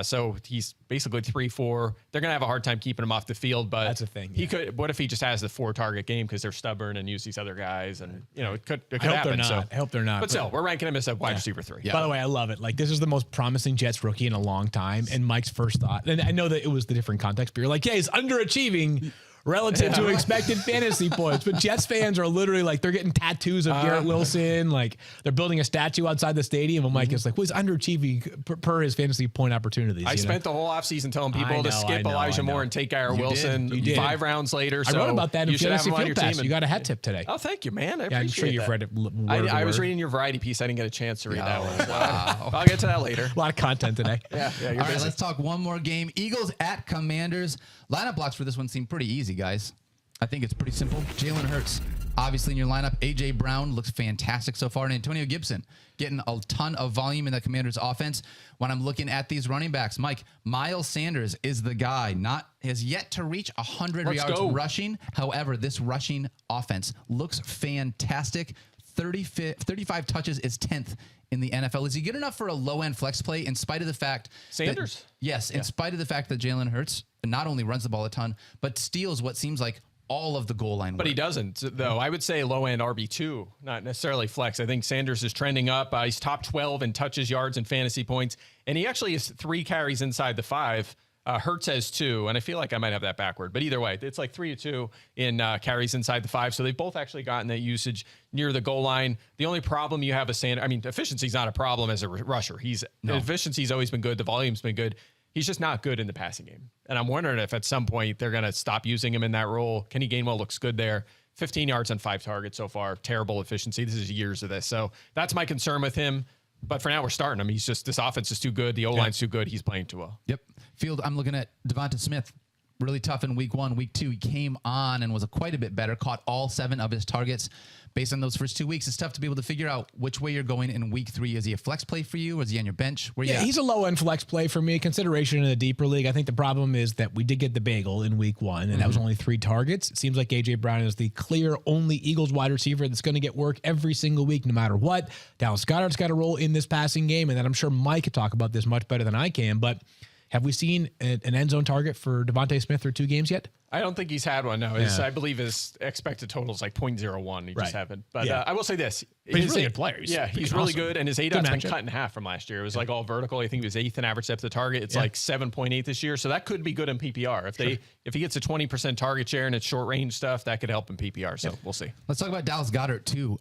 So he's basically 3-4. They're going to have a hard time keeping him off the field, but that's a thing. He could. What if he just has the 4-target game because they're stubborn and use these other guys? And it could happen. I hope they're not. But still, we're ranking him as a wide receiver 3. Yeah. By the way, I love it. Like, this is the most promising Jets rookie in a long time. And Mike's first thought, and I know that it was the different context, but you're like, yeah, he's underachieving relative to expected fantasy points. But Jets fans are literally like, they're getting tattoos of Garrett Wilson. Like, they're building a statue outside the stadium. And Mike is like, well, he's underachieving per his fantasy point opportunities. I spent the whole offseason telling people to skip Elijah Moore and take Garrett Wilson. You did. 5 rounds later. I wrote about that in Fantasy Field Pass. Team. You got a hat tip today. Oh, thank you, man. I appreciate I'm sure you've read it. I was reading your variety piece. I didn't get a chance to read that one. So I'll get to that later. A lot of content today. Yeah, All right, let's talk one more game. Eagles at Commanders. Lineup blocks for this one seem pretty easy, guys. I think it's pretty simple. Jalen Hurts, obviously in your lineup. A.J. Brown looks fantastic so far. And Antonio Gibson getting a ton of volume in the Commanders' offense. When I'm looking at these running backs, Mike, Miles Sanders is the guy. Has yet to reach 100 yards rushing. However, this rushing offense looks fantastic. 35 touches is 10th in the NFL. Is he good enough for a low-end flex play in spite of the fact Sanders? In spite of the fact that Jalen Hurts not only runs the ball a ton, but steals what seems like all of the goal line work. But he doesn't, though. I would say low-end RB2, not necessarily flex. I think Sanders is trending up. He's top 12 in touches, yards, and fantasy points. And he actually has 3 carries inside the 5. Hurts has 2, and I feel like I might have that backward. But either way, it's like 3-2 in carries inside the 5. So they've both actually gotten that usage near the goal line. The only problem you have with Sanders, efficiency's not a problem as a rusher. Efficiency's always been good. The volume's been good. He's just not good in the passing game. And I'm wondering if at some point they're going to stop using him in that role. Kenny Gainwell looks good there. 15 yards on 5 targets so far. Terrible efficiency. This is years of this. So that's my concern with him. But for now, we're starting him. This offense is too good. The O-line's too good. He's playing too well. Yep. Field, I'm looking at Devonta Smith. Really tough in week 1. Week 2, he came on and was quite a bit better. Caught all 7 of his targets. Based on those first 2 weeks, it's tough to be able to figure out which way you're going in week 3. Is he a flex play for you? Or is he on your bench? He's a low-end flex play for me. Consideration in a deeper league. I think the problem is that we did get the bagel in week 1, and that was only 3 targets. It seems like A.J. Brown is the clear only Eagles wide receiver that's going to get work every single week, no matter what. Dallas Goedert's got a role in this passing game, and then I'm sure Mike could talk about this much better than I can, but have we seen an end zone target for Devonta Smith through 2 games yet? I don't think he's had one. No, I believe his expected total is like 0.01. He just haven't. But I will say this. But he's a really good player. He's really good. And his ADOT's been cut in half from last year. It was like all vertical. I think he was 8th in average depth of target. It's like 7.8 this year. So that could be good in PPR. If he gets a 20% target share and it's short range stuff, that could help in PPR. So we'll see. Let's talk about Dallas Goedert too.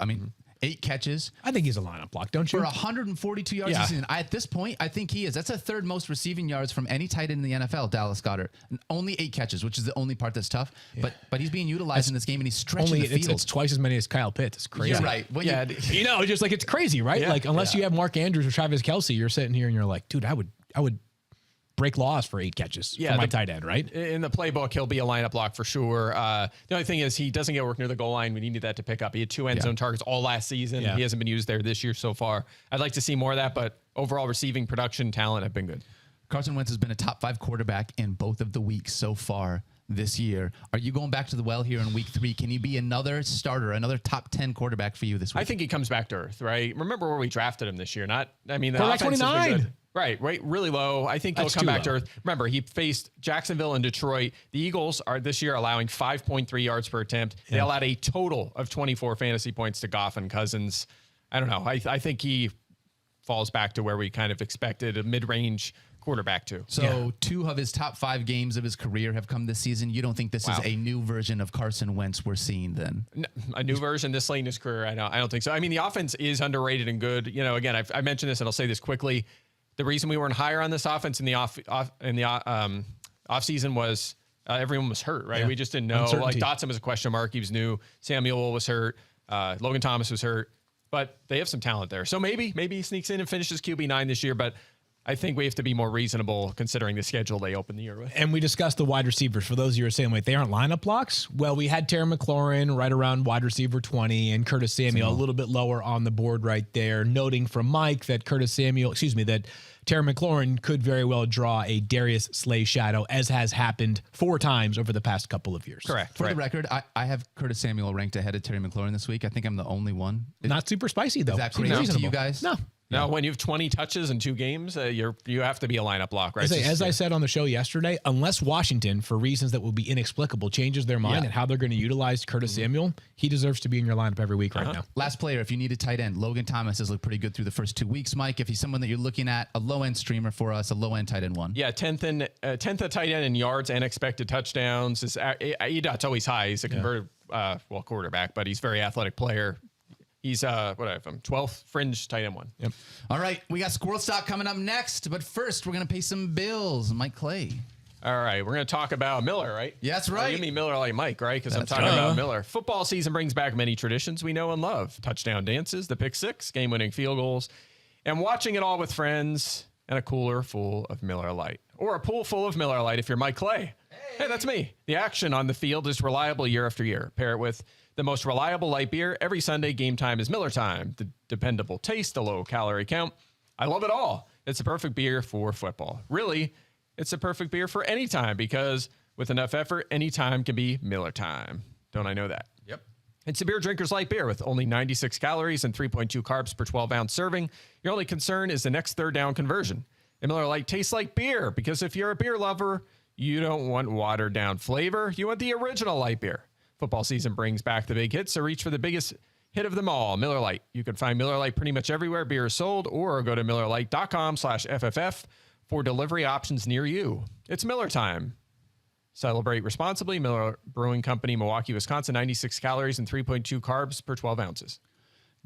8 catches. I think he's a lineup block, don't you? For 142 yards this season. At this point, I think he is. That's the 3rd most receiving yards from any tight end in the NFL, Dallas Goedert. Only 8 catches, which is the only part that's tough. Yeah. But he's being utilized in this game, and he's stretching the field. It's twice as many as Kyle Pitts. It's crazy. Yeah, right. Just like it's crazy, right? Yeah. Like unless you have Mark Andrews or Travis Kelce, you're sitting here and you're like, dude, I would break laws for 8 catches for my tight end, right? In the playbook, he'll be a lineup block for sure. The only thing is he doesn't get work near the goal line. We needed that to pick up. He had 2 end zone targets all last season. He hasn't been used there this year so far. I'd like to see more of that, but overall receiving production talent have been good. Carson Wentz has been a top 5 quarterback in both of the weeks so far this year. Are you going back to the well here in week 3? Can he be another starter, another top 10 quarterback for you this week? I think he comes back to earth, right? Remember where we drafted him this year? The offense 29. Has been good. Right, really low. I think he'll come back to earth. Remember, he faced Jacksonville and Detroit. The Eagles are this year allowing 5.3 yards per attempt. They allowed a total of 24 fantasy points to Goff and Cousins. I don't know. I think he falls back to where we kind of expected, a mid-range quarterback too. So 2 of his top 5 games of his career have come this season. You don't think this is a new version of Carson Wentz we're seeing then? A new version this late in his career? I don't think so. The offense is underrated and good. Again, I mentioned this and I'll say this quickly. The reason we weren't higher on this offense in the off season was everyone was hurt, right? We just didn't know. Like Dotson was a question mark. He was new. Samuel was hurt. Logan Thomas was hurt. But they have some talent there. So maybe he sneaks in and finishes QB9 this year. But I think we have to be more reasonable considering the schedule they open the year with. And we discussed the wide receivers. For those of you who are saying, wait, they aren't lineup blocks? Well, we had Terry McLaurin right around wide receiver 20 and Curtis Samuel a little bit lower on the board right there, noting from Mike that that Terry McLaurin could very well draw a Darius Slay shadow, as has happened 4 times over the past couple of years. Correct. For the record, I have Curtis Samuel ranked ahead of Terry McLaurin this week. I think I'm the only one. Not super spicy, though. Is that crazy to you guys? No. Now, when you have 20 touches in 2 games, you have to be a lineup block, right? As I said on the show yesterday, unless Washington, for reasons that will be inexplicable, changes their mind and how they're going to utilize Curtis Samuel, he deserves to be in your lineup every week right now. Last player, if you need a tight end, Logan Thomas has looked pretty good through the first 2 weeks. Mike, if he's someone that you're looking at, a low-end streamer for us, a low-end tight end one. Yeah, 10th at tight end in yards and expected touchdowns. EDOT's always high. He's a converted quarterback, but he's a very athletic player. He's 12th fringe tight end one. Yep. All right, we got Squirrel Stock coming up next, but first we're gonna pay some bills. Mike Clay. All right, we're gonna talk about Miller, right? Yeah, that's right. You mean Miller like Mike, right? Because I'm talking about Miller. Football season brings back many traditions we know and love: touchdown dances, the pick six, game-winning field goals, and watching it all with friends and a cooler full of Miller Lite, or a pool full of Miller Lite if you're Mike Clay. Hey, that's me. The action on the field is reliable year after year. Pair it with the most reliable light beer. Every Sunday, game time is Miller time. The dependable taste, the low calorie count. I love it all. It's a perfect beer for football. Really, it's a perfect beer for any time because with enough effort, any time can be Miller time. Don't I know that? Yep. It's a beer drinker's light beer with only 96 calories and 3.2 carbs per 12-ounce serving. Your only concern is the next third down conversion. And Miller Lite tastes like beer because if you're a beer lover, you don't want watered down flavor. You want the original light beer. Football season brings back the big hits, so reach for the biggest hit of them all, Miller Lite. You can find Miller Lite pretty much everywhere beer is sold, or go to MillerLite.com/FFF for delivery options near you. It's Miller time. Celebrate responsibly. Miller Brewing Company, Milwaukee, Wisconsin, 96 calories and 3.2 carbs per 12 ounces.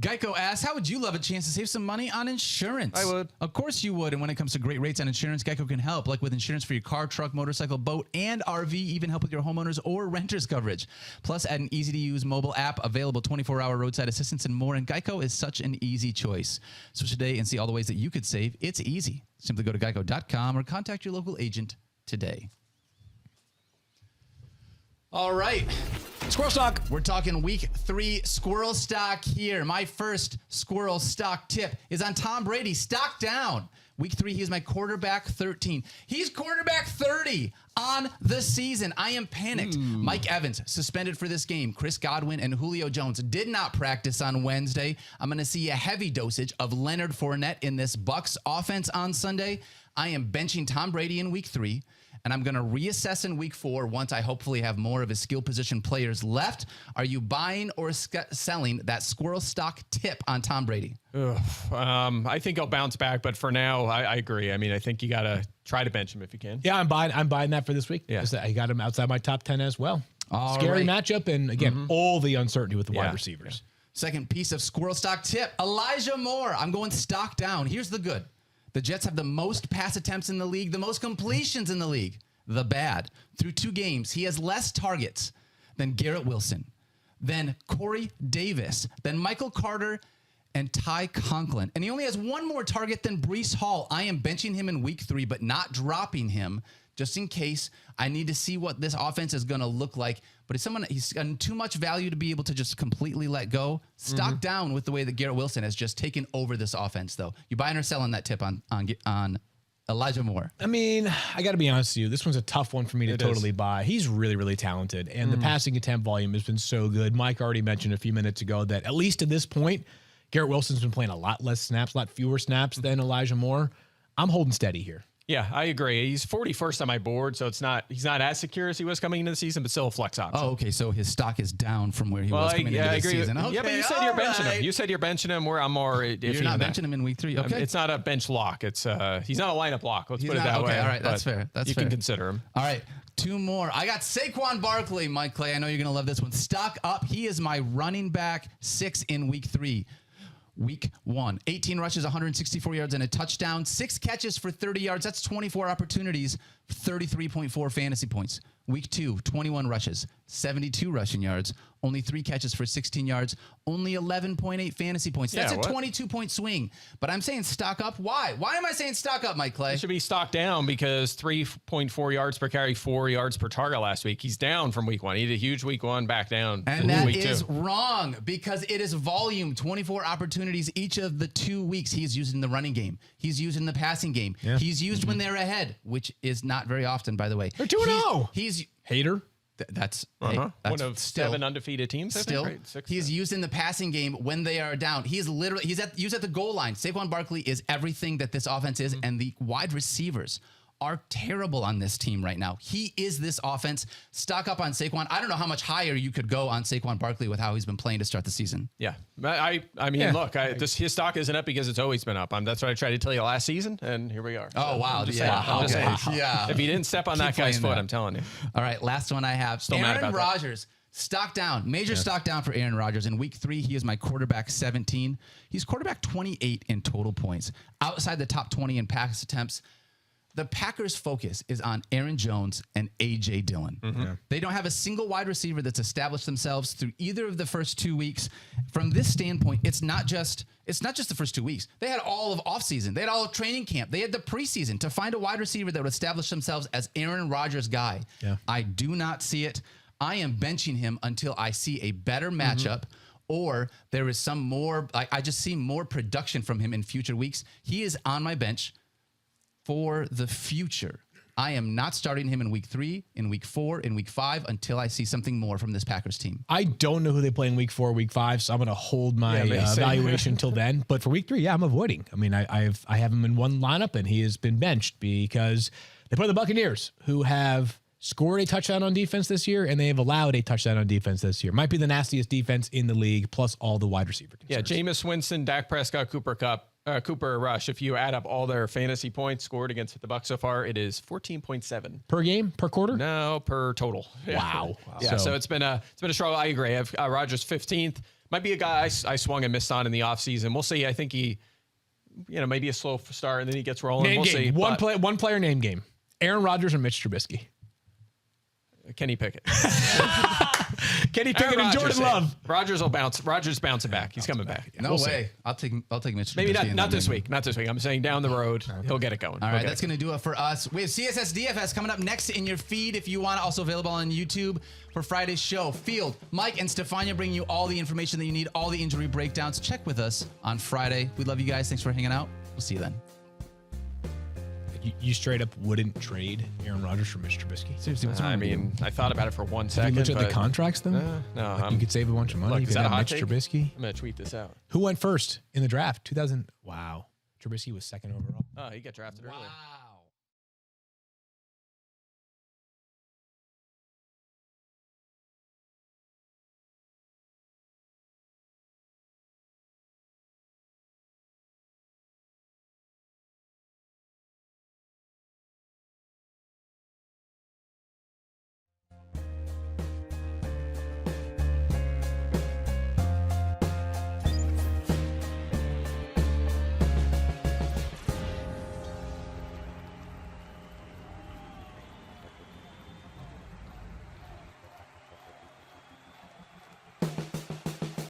Geico asks, how would you love a chance to save some money on insurance? I would. Of course you would. And when it comes to great rates on insurance, Geico can help, like with insurance for your car, truck, motorcycle, boat, and RV, even help with your homeowners or renters coverage. Plus, add an easy-to-use mobile app, available 24-hour roadside assistance, and more. And Geico is such an easy choice. Switch today and see all the ways that you could save. It's easy. Simply go to geico.com or contact your local agent today. All right. Squirrel Stock. We're talking week 3 Squirrel Stock here. My first Squirrel Stock tip is on Tom Brady. Stock down. Week 3, he is my quarterback 13. He's quarterback 30 on the season. I am panicked. Mike Evans suspended for this game. Chris Godwin and Julio Jones did not practice on Wednesday. I'm going to see a heavy dosage of Leonard Fournette in this Bucs offense on Sunday. I am benching Tom Brady in week 3. And I'm going to reassess in week 4 once I hopefully have more of his skill position players left. Are you buying or selling that Squirrel Stock tip on Tom Brady? I think he'll bounce back, but for now, I agree. I mean, I think you got to try to bench him if you can. Yeah, I'm buying that for this week. Yeah. I got him outside my top 10 as well. right. Scary matchup, and again, all the uncertainty with the wide receivers. Second piece of Squirrel Stock tip, Elijah Moore. I'm going stock down. Here's the good. The Jets have the most pass attempts in the league, the most completions in the league. The bad. Through 2 games, he has less targets than Garrett Wilson, than Corey Davis, than Michael Carter, and Ty Conklin. And he only has 1 more target than Breece Hall. I am benching him in week 3, but not dropping him just in case. I need to see what this offense is going to look like. But he's got too much value to be able to just completely let go. Stock down with the way that Garrett Wilson has just taken over this offense, though. You buying or selling that tip on Elijah Moore? I mean, I got to be honest with you. This one's a tough one for me to totally buy. He's really, really talented, and the passing attempt volume has been so good. Mike already mentioned a few minutes ago that at least to this point, Garrett Wilson's been playing a lot less snaps, a lot fewer snaps than Elijah Moore. I'm holding steady here. Yeah, I agree. He's 41st on my board, so he's not as secure as he was coming into the season, but still a flex option. Oh, okay. So his stock is down from where he was coming into the season. Okay, yeah, but you said you're benching him. You said you're benching him. Where I'm more. You're not benching him in week 3. Okay, it's not a bench lock. It's he's not a lineup lock. Let's put it that way. All right, that's fair. You can consider him. All right, 2 more. I got Saquon Barkley, Mike Clay. I know you're gonna love this one. Stock up. He is my running back 6 in week 3. Week 1, 18 rushes, 164 yards, and a touchdown. 6 catches for 30 yards. That's 24 opportunities, 33.4 fantasy points. Week 2, 21 rushes, 72 rushing yards, only 3 catches for 16 yards, only 11.8 fantasy points. That's a 22-point swing. But I'm saying stock up. Why? Why am I saying stock up, Mike Clay? It should be stock down because 3.4 yards per carry, 4 yards per target last week. He's down from week 1. He had a huge week 1, back down. And that week is 2. wrong because it is volume, 24 opportunities each of the 2 weeks. He's used in the running game. He's used in the passing game. Yeah. He's used when they're ahead, which is not very often, by the way. They're 2-0. He's hater. That's one of still, 7 undefeated teams. I think, right? 6, he's used in the passing game when they are down. He's used at the goal line. Saquon Barkley is everything that this offense is, and the wide receivers are terrible on this team right now. He is this offense. Stock up on Saquon. I don't know how much higher you could go on Saquon Barkley with how he's been playing to start the season. Yeah. I mean, look, his stock isn't up because it's always been up. That's what I tried to tell you last season, and here we are. Oh, wow. Yeah. If you didn't step on that guy's foot, I'm telling you. All right, last one I have. Still mad Aaron about Rodgers. Stock down. Major stock down for Aaron Rodgers. In week 3, he is my quarterback 17. He's quarterback 28 in total points. Outside the top 20 in pass attempts. The Packers' focus is on Aaron Jones and A.J. Dillon. They don't have a single wide receiver that's established themselves through either of the first 2 weeks. From this standpoint, it's not just the first 2 weeks. They had all of offseason. They had all of training camp. They had the preseason to find a wide receiver that would establish themselves as Aaron Rodgers' guy. Yeah. I do not see it. I am benching him until I see a better matchup or there is some more, I just see more production from him in future weeks. He is on my bench for the future. I am not starting him in week 3, in week 4, in week 5 until I see something more from this Packers team. I don't know who they play in week 4, week 5, so I'm going to hold my evaluation until then. But for week 3, I'm avoiding. I mean, I have him in one lineup, and he has been benched because they play the Buccaneers, who have scored a touchdown on defense this year, and they have allowed a touchdown on defense this year. Might be the nastiest defense in the league, plus all the wide receiver concerns. Yeah, Jameis Winston, Dak Prescott, Cooper Rush. If you add up all their fantasy points scored against the Bucs so far, it is 14.7 per game, per quarter. No, per total. Wow. Yeah, so it's been a struggle. I agree. I have Rodgers 15th. Might be a guy I swung and missed on in the offseason. We'll see. I think he, maybe a slow start and then he gets rolling. Name we'll game. see. One player name game. Aaron Rodgers or Mitch Trubisky? Kenny Pickett. Kenny Pickett and Jordan Love. Rodgers will bounce. Rodgers bouncing back. He's coming back. No way. I'll take Mitch. Maybe not this week. Not this week. I'm saying down the road, he'll get it going. All right, that's going to do it for us. We have CSS DFS coming up next in your feed if you want. Also available on YouTube for Friday's show. Field, Mike, and Stefania bring you all the information that you need, all the injury breakdowns. Check with us on Friday. We love you guys. Thanks for hanging out. We'll see you then. You straight up wouldn't trade Aaron Rodgers for Mitch Trubisky? Seriously, what's wrong with you? I thought about it for 1 second. You looked at the contracts, though? No. You could save a bunch of money. Look, You is could that a have hot Mitch take? Trubisky. I'm going to tweet this out. Who went first in the draft? 2000. Wow. Trubisky was second overall. Oh, he got drafted early. Wow.